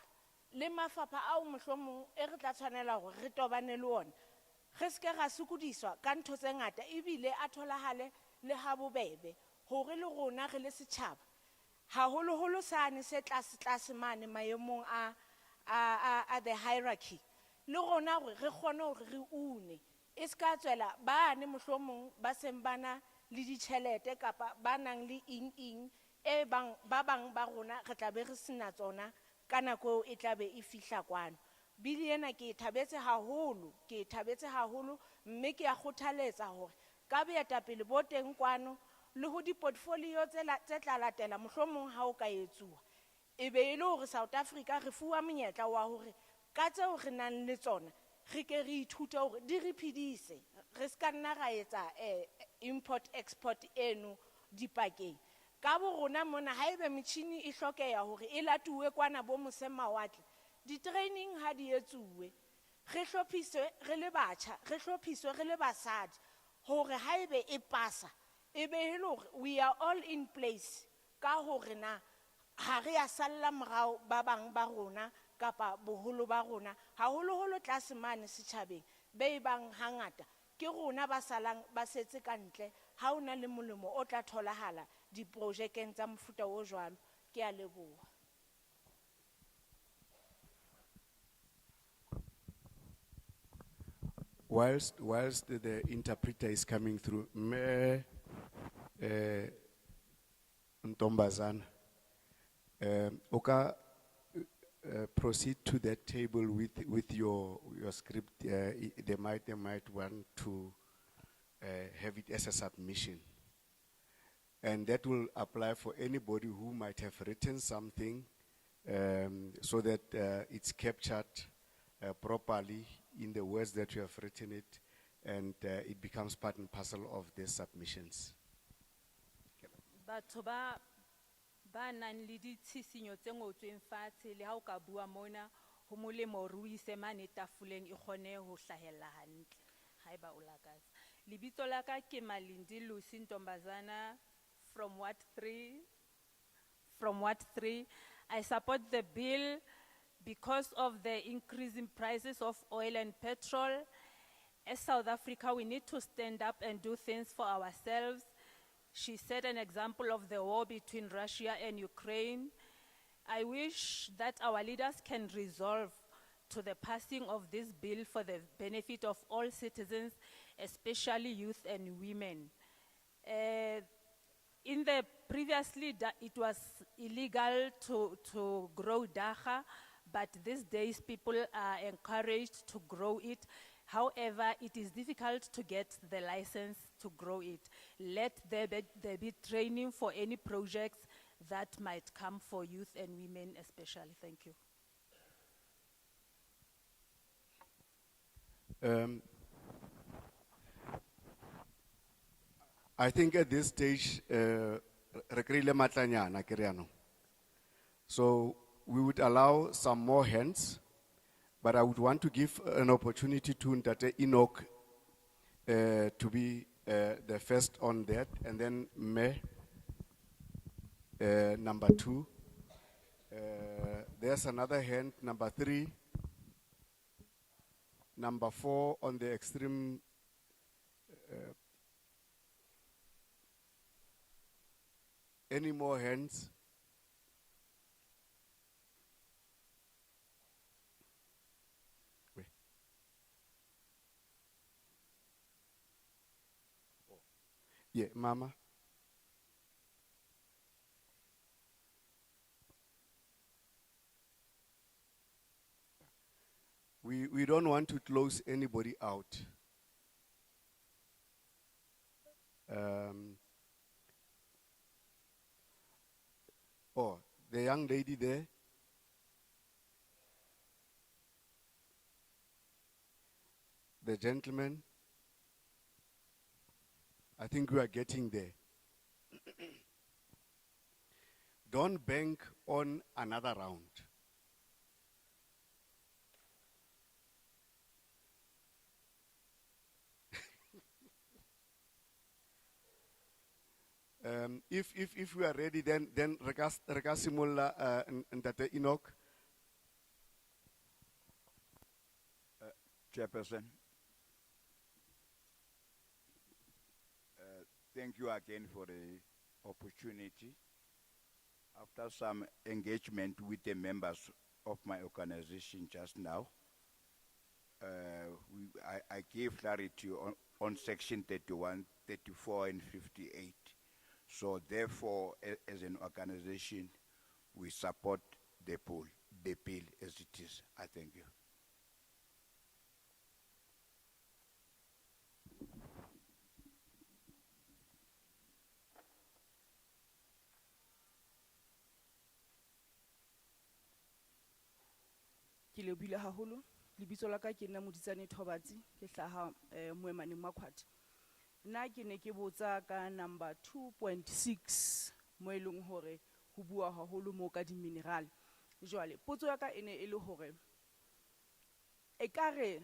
le mafapha ao mohlomong e re tla tshwanela hore re tobane le ona. Re ske ra sokodiswa ka ntho tse ngata ebile a tholahale le ha bobebe hore le rona re le setjhaba, haholoholo sane se tlase mane maemong a the hierarchy, le rona hore re kgone hore re une, e ska tswela bane mohlomong ba seng bana le ditjhelete kapa ba nang le ing e bang ba rona re tla be re sena tsona ka nako e tla be e fihla kwano. Bili ena ke e thabetse haholo, mme ke a kgothaletsa hore ka boetapele bo teng kwano le ho di-portfolio tse tla latela mohlomong ha o ka etsuwa, e be e le hore South Africa re fuwa monyetla wa hore ka tseo re nang le tsona re ke re ithute hore di re phedise, re ska nna ra etsa import export eno dipakeng. Ka bo rona mona haebe metjhini e hlokeha hore e latuwe kwana bo mose mawatle, di-training ha di etsuwe, re hlophiswe re le batjha, re hlophiswe re le basadi hore haebe e pasa, e be e le hore we are all in place, ka hore na ha re a salla morao ba bang ba rona kapa boholo ba rona, haholoholo tlase mane setjhabeng, be bang hangata ke rona ba salang ba setse ka ntle ha o na le molemo o tla tholahala diprojekeng tsa mofuta o jwalo. Ke a leboha. Whilst the interpreter is coming through, Ntombazana, Oka, proceed to that table with your script. They might want to have it as a submission, and that will apply for anybody who might have written something, so that it's captured properly in the words that you have written it, and it becomes part and parcel of the submissions. Batho ba nang le ditshisinyo tse ngotsweng fatshe le ha o ka bua mona ho molemo hore o ise mane tafoleng e kgone ho hlahella hantle haeba o lakatsa. Lebitso la ka ke Malindi Lucy Ntombazana from Ward 3. I support the bill because of the increasing prices of oil and petrol. As South Africa, we need to stand up and do things for ourselves. She set an example of the war between Russia and Ukraine. I wish that our leaders can resolve to the passing of this bill for the benefit of all citizens, especially youth and women. In the previously, it was illegal to grow dagga, but these days people are encouraged to grow it. However, it is difficult to get the license to grow it. Let there be training for any projects that might come for youth and women especially. Thank you. I think at this stage, so we would allow some more hands, but I would want to give an opportunity to Ntate Enoch to be the first on that, and then Me, number 2. There's another hand, number 3. Number 4 on the extreme. Any more hands? Wait. Yeah, Mama. We don't want to close anybody out. Oh, the young lady there. The gentleman. I think we are getting there. Don't bank on another round. If we are ready, then Rekasimola Ntate Enoch. Chairperson. Thank you again for the opportunity. After some engagement with the members of my organization just now, I gave clarity on section 31, 34, and 58. So therefore, as an organization, we support the bill as it is. I thank you. Ke lebile haholo lebitso la ka ke nna Moditsane Thobatsi ke hlaha Moemaneng Makhwati. Nna ke ne ke botsa ka number 2.6 mo e leng hore ho bua haholo mo ka di mineral. Jwale potso ya ka ene e le hore e kare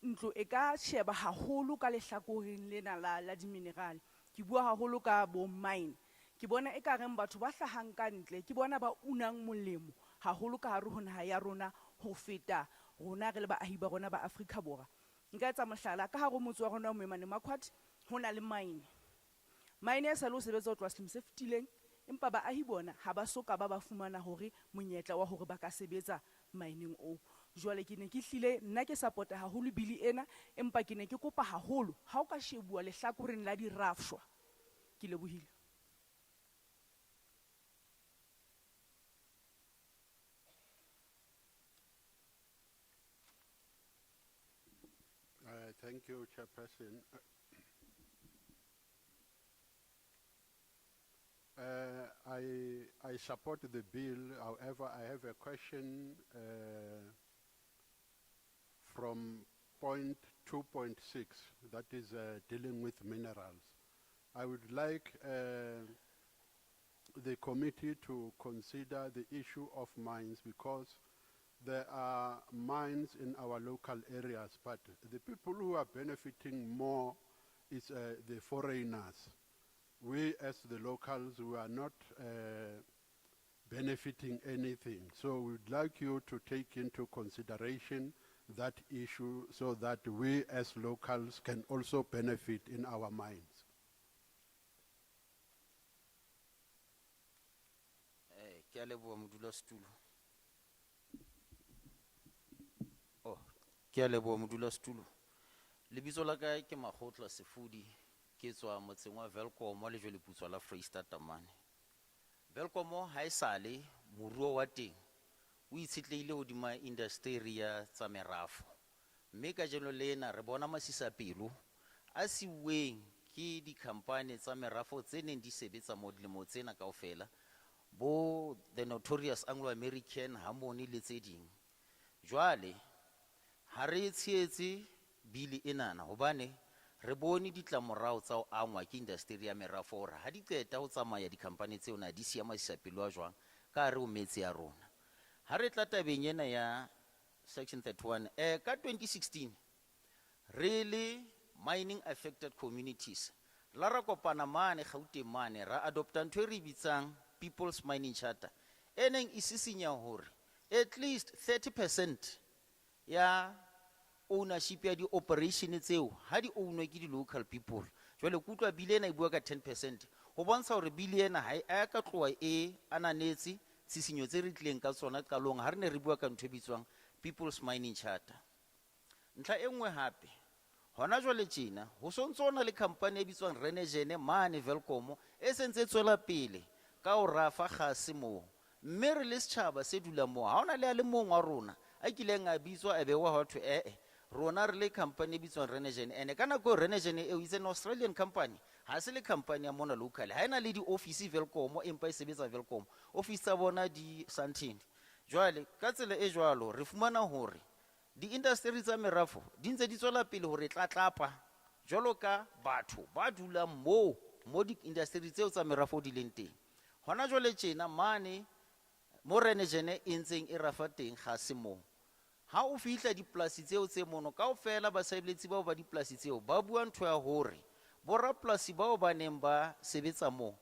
ntlo e ka sheba haholo ka lehlakoreng lena la di mineral. Ke bua haholo ka bo mine. Ke bona e ka reng batho ba hlahang ka ntle ke bona ba unang molemo haholo ka hare ho naha ya rona ho feta rona re le baahi ba rona ba Afrika Borwa. Nka etsa mohlala ka hare ho motse wa rona o Moemaneng Makhwati ho na le mine. Mine e sa le ho sebetsa ho tloha selemo se fetileng, empa baahi bona ha ba soka ba fumana hore monyetla wa hore ba ka sebetsa mining o. Jwale ke ne ke hlile nna ke support-a haholo bili ena, empa ke ne ke kopa haholo ha o ka shebuwa lehlakoreng la di rafshwa. Ke lebohile. Thank you, Chairperson. I support the bill. However, I have a question from point 2.6, that is dealing with minerals. I would like the committee to consider the issue of mines, because there are mines in our local areas, but the people who are benefiting more is the foreigners. We as the locals, we are not benefiting anything. So we'd like you to take into consideration that issue so that we as locals can also benefit in our mines. Ke a leboha modulasetulo. Ke a leboha modulasetulo. Lebitso la ka ke Makgotla Sefudi, ke tswa motseng wa Welkom le jwale putswa la Freistata mane. Welkom ha e sale moruo wa teng o itshetleile hodima industry ya tsa merafo. Mme ka jeno lena re bona masisapelo a siuweng ke di-company tsa merafo tse neng di sebetsa mo dilemo tsena kaofela, bo the notorious Anglo-American, Harmony le tse ding. Jwale ha re tsheetse bili enana hobane re bone ditlamorao tsa ho angwa ke industry ya merafo hore ha di qeta ho tsamaya di-company tseo na di siya masisapelo a jwang ka hare ho metse ya rona. Ha re tla tabeng ena ya section 31 ka 2016 really mining affected communities la ra kopana mane Gauteng mane ra adopta ntho e re bitsang People's Mining Charter eneng isisinya hore at least 30% ya ownership ya di operation tseo ha di ownwe ke di local people. Jwale kutlwa bile ena e bua ka 10% ho bontsha hore bile ena ha e ka tloa e ananetse tshisinyo tse re tlileng ka tsona qalong ha re ne re bua ka ntho e bitswang People's Mining Charter. Ntlha e nngwe hape hona jwale tjena ho sontsona le company e bitswang Renegene mane Welkom e sentse tswela pele ka o rafa gase mo, mme re le setjhaba se dula mo ha ona le a le mong wa rona a kileng a bitswa a bewa ho thwe rona re le company e bitswang Renegen, and ka nako Renegen is an Australian company, ha se le company ya mona local, ha ena le di office Welkom empa e sebetsa Welkom, office tsa bona di Sandton. Jwale ka tsela e jwalo re fumana hore di industry tsa merafo di ntse di tswela pele hore tlatlapa jwalo ka batho ba dulang mo di industry tseo tsa merafo di leng teng. Hona jwale tjena mane mo Renegen e ntseng e rafa teng ga se mo. Ha o fihla dipolasi tseo tse mono kaofela basebeletsi bao ba dipolasi tseo ba bua ntho ya hore borapolasi bao ba neng ba sebetsa mo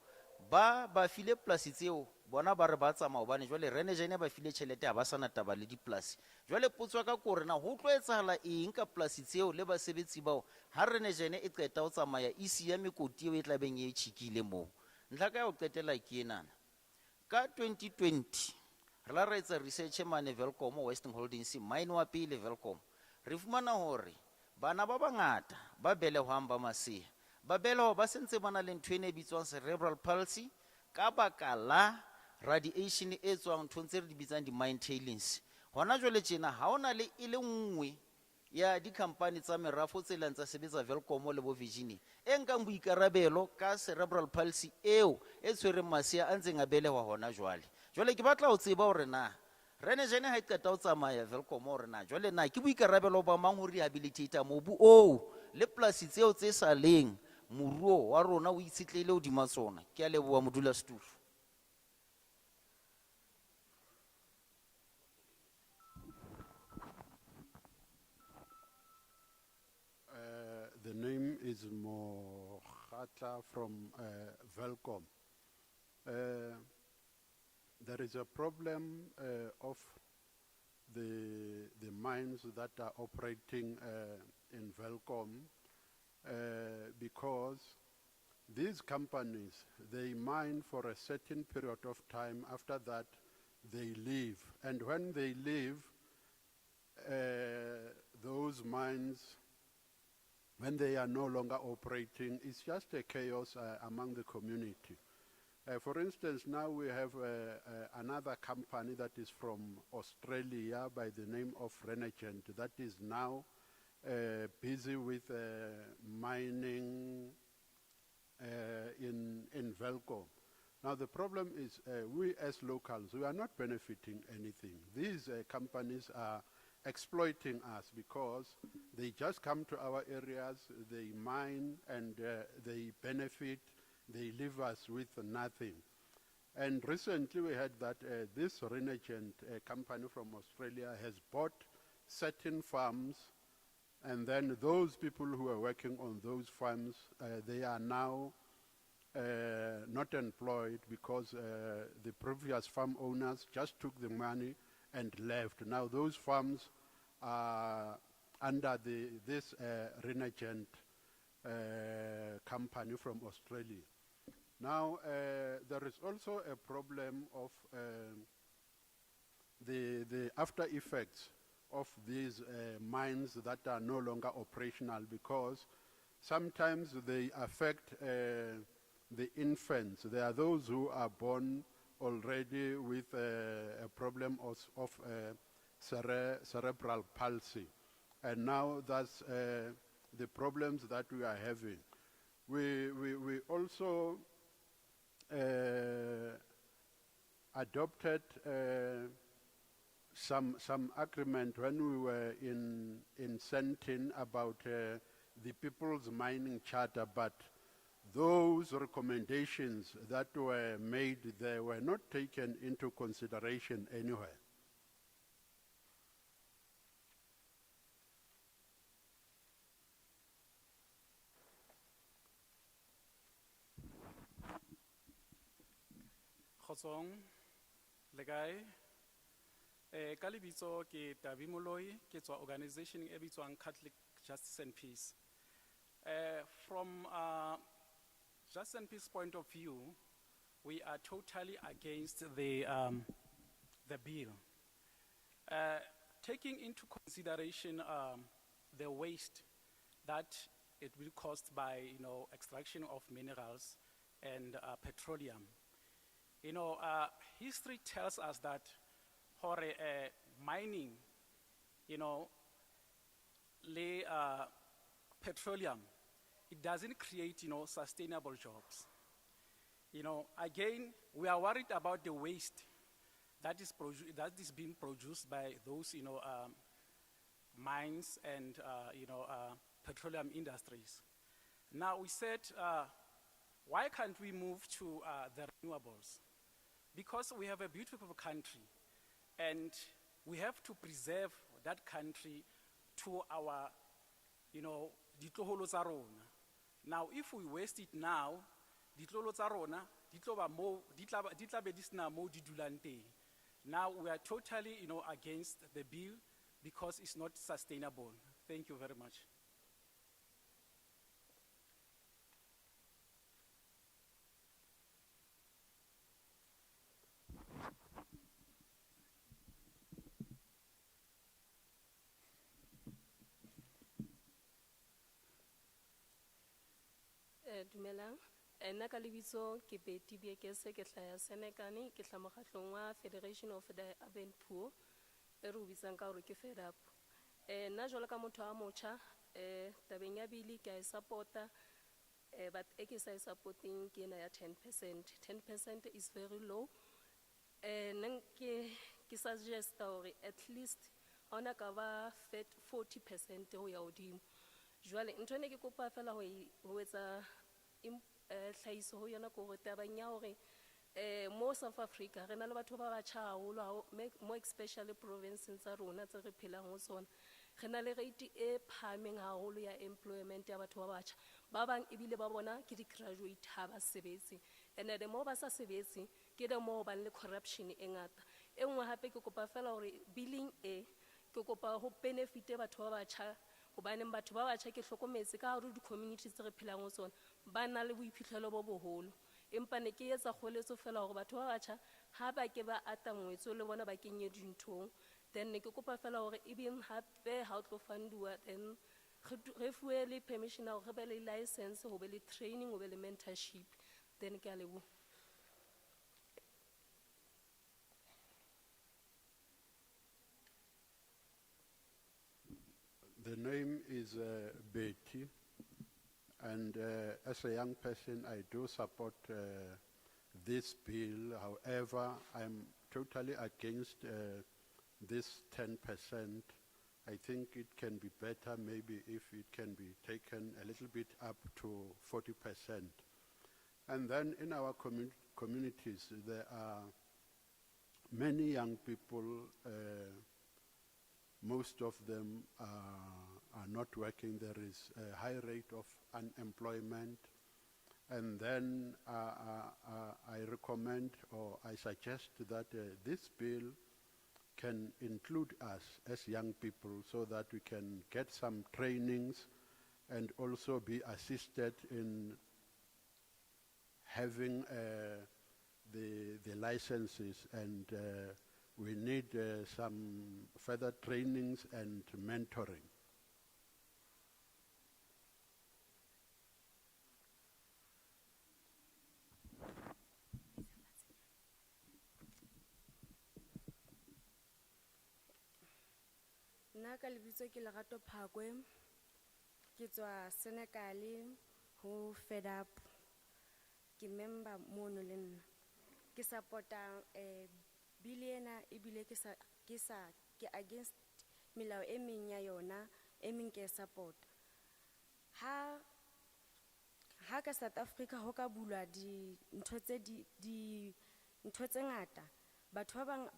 ba file polasi tseo bona ba re ba tsamaya hobane jwale Renegen ba file tjhelete ha ba sana taba le dipolasi. Jwale potso ka kore na ho tlo etsahala eng ka polasi tseo le basebetsi bao ha Renegen e qeta ho tsamaya isi ya mekoti eo e tla beng e tjhikile mo. Ntlha ka ya ho qetela ke enana ka 2020 re la ra etsa research mane Welkom Western Holdings mine wa pele Welkom re fumana hore bana ba bangata ba belehwang ba masea ba belehwa ba sentse bana le ntho ene bitswang cerebral palsy ka baka la radiation e tswang ntho tse re di bitsang di mine tailings. Hona jwale tjena ha ona le ile nngwe ya di company tsa merafo tse leng tsa sebetsa Welkom le bo Virginia e nkang boikarabelo ka cerebral palsy eo e tshwereng masea a ntseng a belehwa hona jwale. Jwale ke batla ho tseba hore na Renegen ha e qeta ho tsamaya Welkom hore na jwale na ke boikarabelo ba mang ho rehabilitate mobu le polasi tseo tse sa leng moruo wa rona o itshitlehile hodima tsona. Ke a leboha modulasetulo. The name is Mohatla from Welkom. There is a problem of the mines that are operating in Welkom because these companies, they mine for a certain period of time. After that, they leave. And when they leave, those mines, when they are no longer operating, it's just a chaos among the community. For instance, now we have another company that is from Australia by the name of Renegen that is now busy with mining in Welkom. Now the problem is we as locals, we are not benefiting anything. These companies are exploiting us because they just come to our areas, they mine and they benefit, they leave us with nothing. And recently we heard that this Renegen company from Australia has bought certain farms, and then those people who are working on those farms, they are now not employed because the previous farm owners just took the money and left. Now those farms are under this Renegen company from Australia. Now there is also a problem of the after effects of these mines that are no longer operational, because sometimes they affect the infants. There are those who are born already with a problem of cerebral palsy. And now that's the problems that we are having. We also adopted some agreement when we were in Sandton about the People's Mining Charter, but those recommendations that were made, they were not taken into consideration anywhere. Khotsong le kae ka lebitso ke Tabi Moloi ke tswa organization e bitswang Catholic Justice and Peace. From Justice and Peace point of view, we are totally against the bill. Taking into consideration the waste that it will cost by extraction of minerals and petroleum. History tells us that for mining, petroleum, it doesn't create, sustainable jobs. Again, we are worried about the waste that is being produced by those, mines and, petroleum industries. Now we said, why can't we move to the renewables? Because we have a beautiful country and we have to preserve that country to our, ditloholo tsa rona. Now, if we waste it now, ditloholo tsa rona, di tla be di sena moo di dulang teng. Now, we are totally, against the bill because it's not sustainable. Thank you very much. Dumelang. Nna ka lebitso ke Betty Biekese ke hlaya Senekane ke hla mokgahlong wa Federation of the Urban Poor e re o bitsang ka hore ke FEDUP. Nna jwalo ka motho a motjha tabeng ya bili ke a e support-a but e ke sa e supporting ke ena ya 10%. 10% is very low. Nna ke suggest hore at least ona ka ba 40% ho ya hodimo. Jwale ntho ne ke kopa fela ho etsa tlhahiso ho yona ko re tabang ya hore mo South Africa re na le batho ba batjha haholo mo especially provinces tsa rona tse re phelang ho tsona. Re na le rate e phahameng haholo ya employment ya batho ba batjha. Ba bang ebile ba bona ke di-graduate ha ba sebetse. And the mo ba sa sebetse ke the mo ba le corruption e ngata. E nngwe hape ke kopa fela hore billing ke kopa ho benefit batho ba batjha hobane batho ba batjha ke hlokometse ka hare di-communities tse re phelang ho tsona ba na le boiphihlelo bo boholo. Empa ne ke etsa kgoeletso fela hore batho ba batjha ha ba ke ba ata ngwetso le bona ba kenye dinthong, then ne ke kopa fela hore ebeng hape ha o tlo fundiwa then re fuwe le permission ya hore re be le license, ho be le training, ho be le mentorship, then ke a leboha. The name is Betty, and as a young person, I do support this bill. However, I'm totally against this 10%. I think it can be better, maybe if it can be taken a little bit up to 40%. And then in our communities, there are many young people. Most of them are not working. There is a high rate of unemployment. And then I recommend or I suggest that this bill can include us as young people so that we can get some trainings and also be assisted in having the licenses, and we need some further trainings and mentoring. Nna ka lebitso ke Lerato Phakwe, ke tswa Senekal ho FEDUP, ke member mono le nna. Ke supporta bill ena ebile ke against melao e meng ya yona e meng ke support. Ha ka South Africa ho ka bulwa di ntho tse ngata, batho ba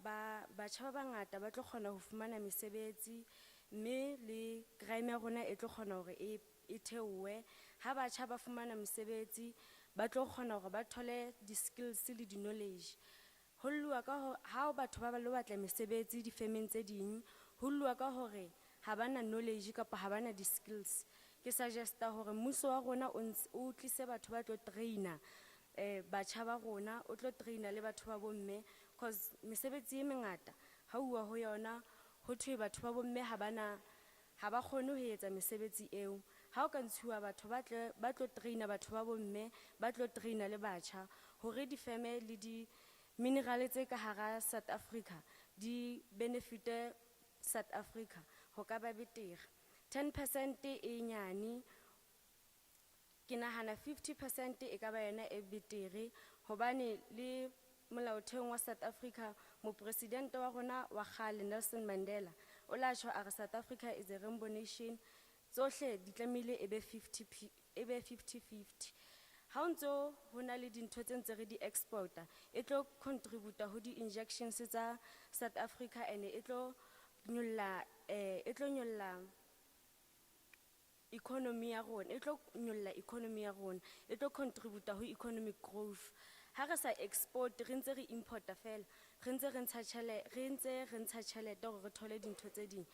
bangata ba tlo kgona ho fumana mesebetsi, mme le crime ya rona e tlo kgona hore e theohe. Ha batjha ba fumana mesebetsi ba tlo kgona hore ba thole di-skills le di-knowledge. Ho lluwa ka ha batho ba lo batla mesebetsi difemeng tse ding, ho lluwa ka hore ha bana knowledge kapa ha bana di-skills. Ke suggesta hore mmuso wa rona o tlise batho ba tlo traina batjha ba rona, o tlo traina le batho ba bomme, cause mesebetsi e mengata ha uwa ho yona ho thwe batho ba bomme ha ba kgone ho etsa mesebetsi eo. Ha o ka ntshuwa batho ba tlo traina batho ba bomme, ba tlo traina le batjha hore difeme le di minerale tse ka hara South Africa di benefite South Africa, ho ka ba betere. 10% e nyane, ke nahana 50% e ka ba yona e betere, hobane le molaotheong wa South Africa, mopresidente wa rona wa kgale Nelson Mandela o la tjho a re South Africa is a rainbow nation, tsohle di tlamehile e be 50-50. Ha o ntso ho na le dintho tse ntse re di exporta, e tlo contributa ho di injections tsa South Africa, and e tlo nyolla economy ya rona, e tlo nyolla economy ya rona, e tlo contributa ho economic growth. Ha re sa export, re ntse re importa fela, re ntse re ntsha tjhelete hore re thole dintho tse ding.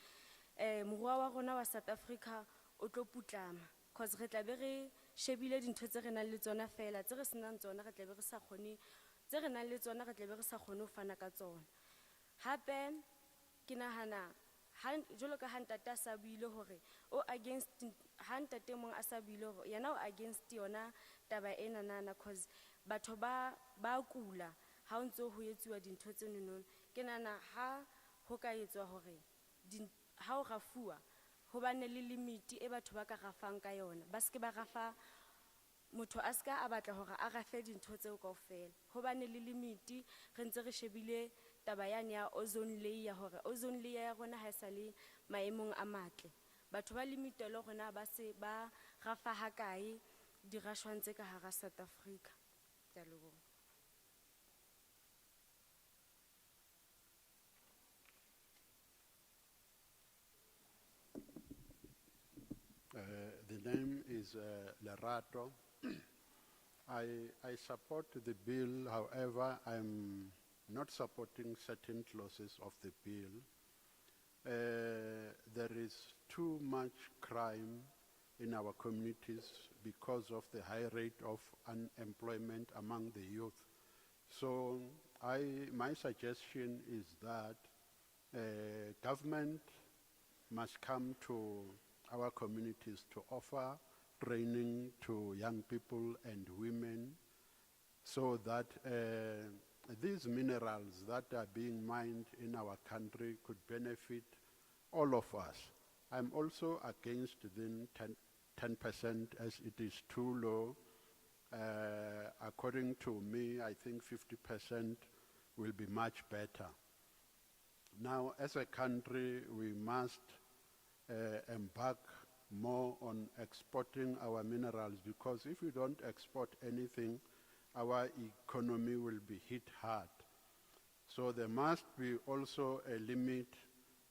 Moruo wa rona wa South Africa o tlo putlama, cause re tla be re shebile dintho tse re nang le tsona fela, tse re senang tsona re tla be re sa kgone, tse re nang le tsona re tla be re sa kgone ho fana ka tsona. Hape ke nahana jwalo ka ha ntate a sa buile hore o against, ha ntate mong a sa buile hore yena o against yona taba ena nana, cause batho ba kula ha o ntso ho etsuwa dintho tse nono. Ke nahana ha ho ka etswa hore ha o rafuwa ho bane le limit e batho ba ka rafang ka yona, ba ske ba rafa, motho a ska a batla hore a rafe dintho tseo kaofela, ho bane le limit. Re ntse re shebile taba yane ya ozone layer, hore ozone layer ya rona ha e sa le maemong a matle, batho ba limite le rona ba se ba rafa ha kae di rashwang tse ka hara South Africa. Ke a leboha. The name is Lerato. I support the bill, however, I'm not supporting certain clauses of the bill. There is too much crime in our communities because of the high rate of unemployment among the youth. So my suggestion is that government must come to our communities to offer training to young people and women so that these minerals that are being mined in our country could benefit all of us. I'm also against the 10% as it is too low. According to me, I think 50% will be much better. Now, as a country, we must embark more on exporting our minerals, because if we don't export anything, our economy will be hit hard. So there must be also a limit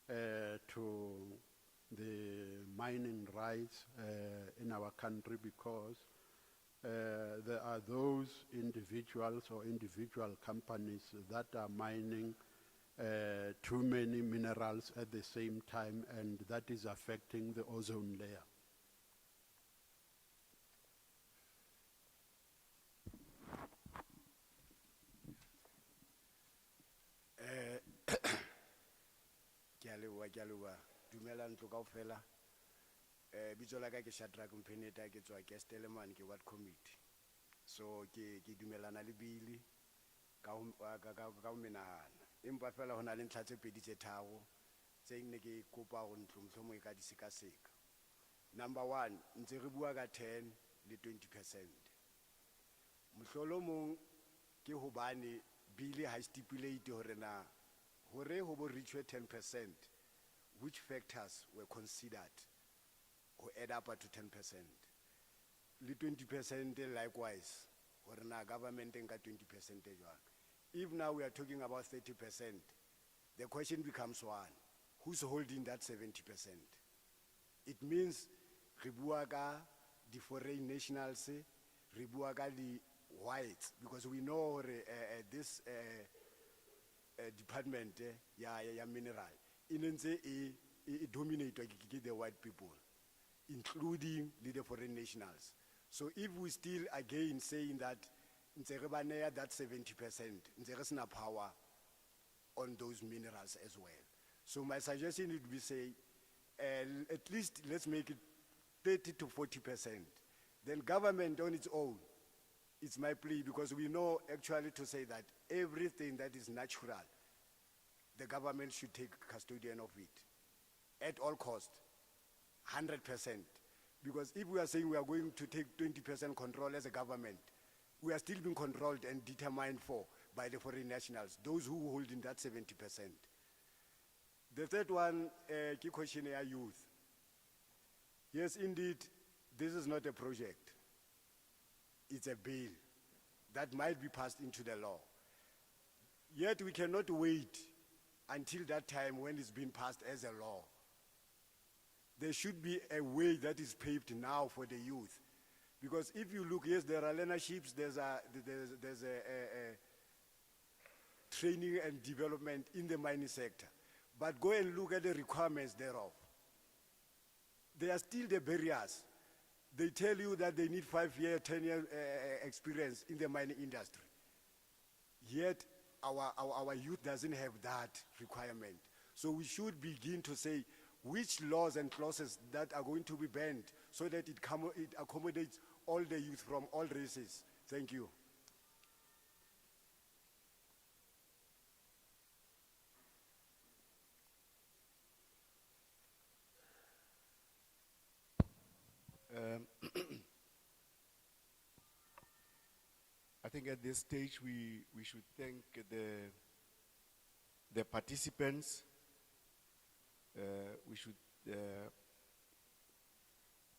to the mining rights in our country, because there are those individuals or individual companies that are mining too many minerals at the same time, and that is affecting the ozone layer. Ke a leboha. Dumela ntlo kaofela. Bitso la ka ke Xhariep ke tswa ke Stellenman ke ward committee. So ke dumelana le bili ka menahana. Empa fela hona le ntlha tse pedi tse tharo tse ne ke kopa go ntlhomohlomong ka di seka-seka. Number 1, ntse re bua ka 10 le 20%. Mohlolomong ke hobane bili ha stipulate hore na hore ho bo reach 10%, which factors were considered to add up to 10%. Le 20% likewise, hore na government nka 20% jwang. If now we are talking about 30%, the question becomes one: who's holding that 70%? It means re bua ka di foreign nationals, re bua ka di whites, because we know this department ya mineral inenze dominated by the white people, including the foreign nationals. So if we still again saying that that 70%, there is no power on those minerals as well. So my suggestion would be say, at least let's make it 30 to 40%. Then government on its own, it's my plea, because we know actually to say that everything that is natural, the government should take custodian of it at all costs. 100%. Because if we are saying we are going to take 20% control as a government, we are still being controlled and determined for by the foreign nationals, those who hold in that 70%. The third one, key questionnaire youth. Yes, indeed, this is not a project. It's a bill that might be passed into the law. Yet we cannot wait until that time when it's been passed as a law. There should be a way that is paved now for the youth. Because if you look, yes, there are learnerships, there's a training and development in the mining sector. But go and look at the requirements thereof. There are still the barriers. They tell you that they need 5-year, 10-year experience in the mining industry. Yet our youth doesn't have that requirement. So we should begin to say which laws and clauses that are going to be banned so that it accommodates all the youth from all races. Thank you. I think at this stage we should thank the participants. We should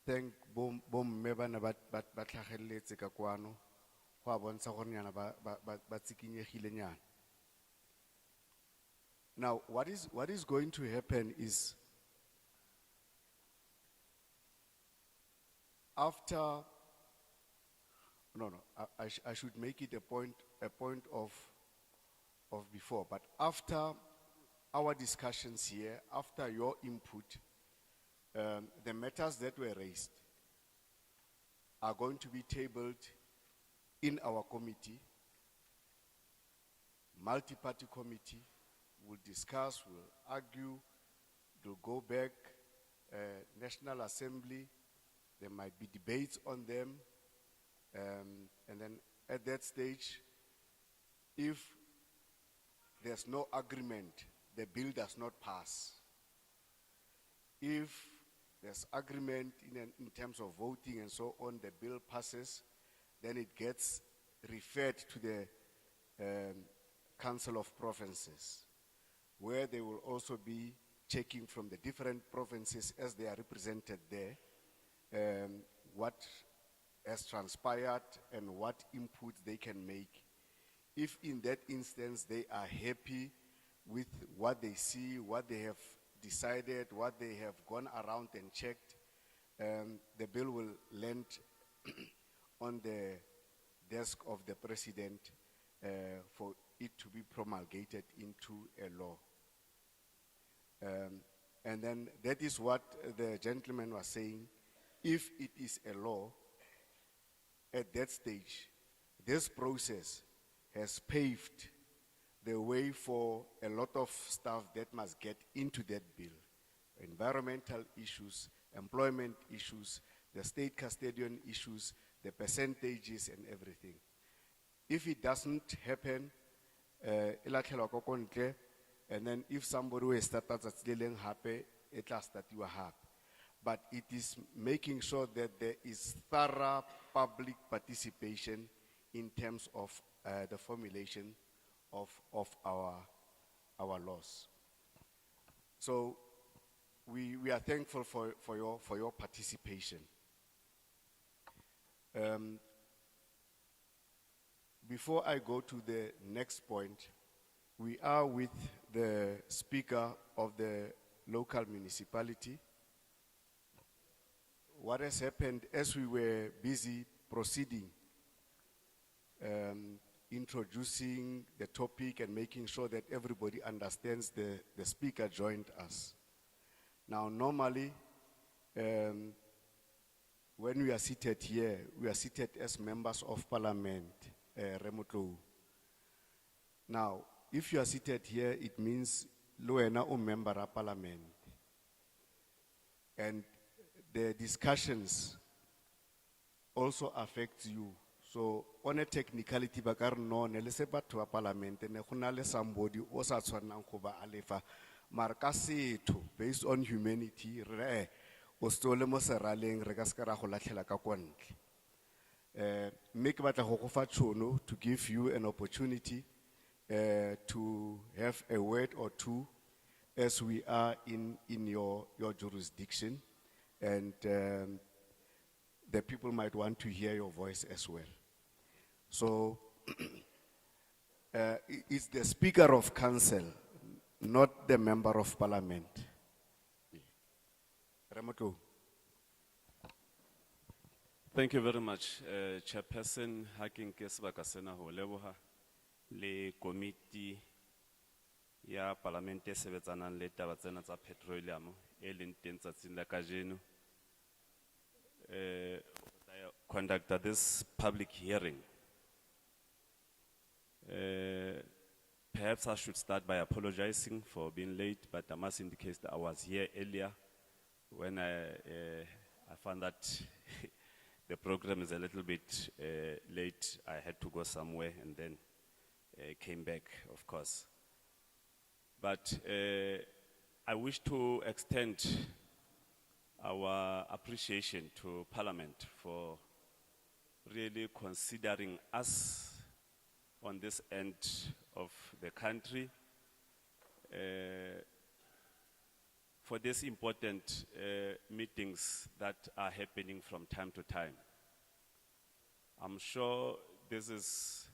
thank bom mebana bat tlhagelletse ka kwano go a bontsha gore nyana ba tsikinyegile nyana. Now what is going to happen is after I should make it a point of before, but after our discussions here, after your input, the matters that were raised are going to be tabled in our committee, multi-party committee. We'll discuss, we'll argue, we'll go back, National Assembly, there might be debates on them, and then at that stage, if there's no agreement, the bill does not pass. If there's agreement in terms of voting and so on, the bill passes, then it gets referred to the Council of Provinces, where they will also be checking from the different provinces as they are represented there, what has transpired and what input they can make. If in that instance they are happy with what they see, what they have decided, what they have gone around and checked, the bill will land on the desk of the president for it to be promulgated into a law. And then that is what the gentleman was saying. If it is a law, at that stage, this process has paved the way for a lot of stuff that must get into that bill. Environmental issues, employment issues, the state custodian issues, the percentages and everything. If it doesn't happen, and then if somebody will start happy, it will start you happy. But it is making sure that there is thorough public participation in terms of the formulation of our laws. So we are thankful for your participation. Before I go to the next point, we are with the Speaker of the local municipality. What has happened as we were busy proceeding, introducing the topic and making sure that everybody understands, the speaker joined us. Now, normally, when we are seated here, we are seated as members of parliament, remotely. Now, if you are seated here, it means Luena o member of parliament. And the discussions also affect you. So on a technicality, bakar no ne le se batho ba parliament ne gona le somebody o sa tshwanang go ba alefa marka setho based on humanity re o stole mo seraleng re ka se ka ra go latlhela ka kwa ntle. Mme ke batla go go fa tšhono to give you an opportunity to have a word or two as we are in your jurisdiction, and the people might want to hear your voice as well. So it's the Speaker of Council, not the Member of Parliament. Ramoto. Thank you very much, Chairperson. Haking Kesbaka Sena ho leboha le committee ya Parliament e sebetsanang le taba tsena tsa petroleum e leng teng tsatsing la kajeno. Conduct this public hearing. Perhaps I should start by apologizing for being late, but I must indicate that I was here earlier when I found that the program is a little bit late. I had to go somewhere and then came back, of course. But I wish to extend our appreciation to Parliament for really considering us on this end of the country for these important meetings that are happening from time to time. I'm sure this is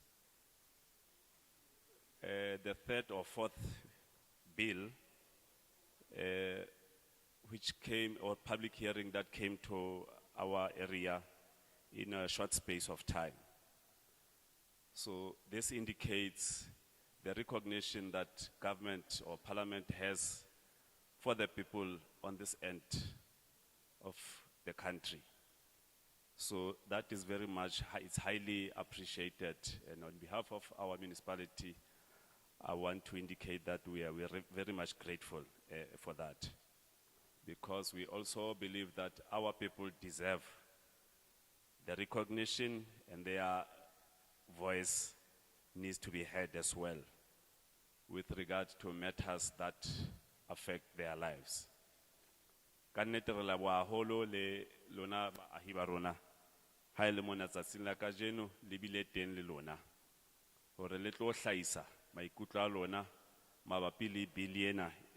the third or fourth bill which came, or public hearing that came to our area in a short space of time. So this indicates the recognition that government or Parliament has for the people on this end of the country. So that is very much, it's highly appreciated. And on behalf of our municipality, I want to indicate that we are very much grateful for that. Because we also believe that our people deserve the recognition, and their voice needs to be heard as well with regard to matters that affect their lives. Kannete re leboha haholo le lona baahi ba rona ha ele mona tsatsing la kajeno le bile teng le lona hore le tlo hlahisa maikutlo a lona mabapi le bill ena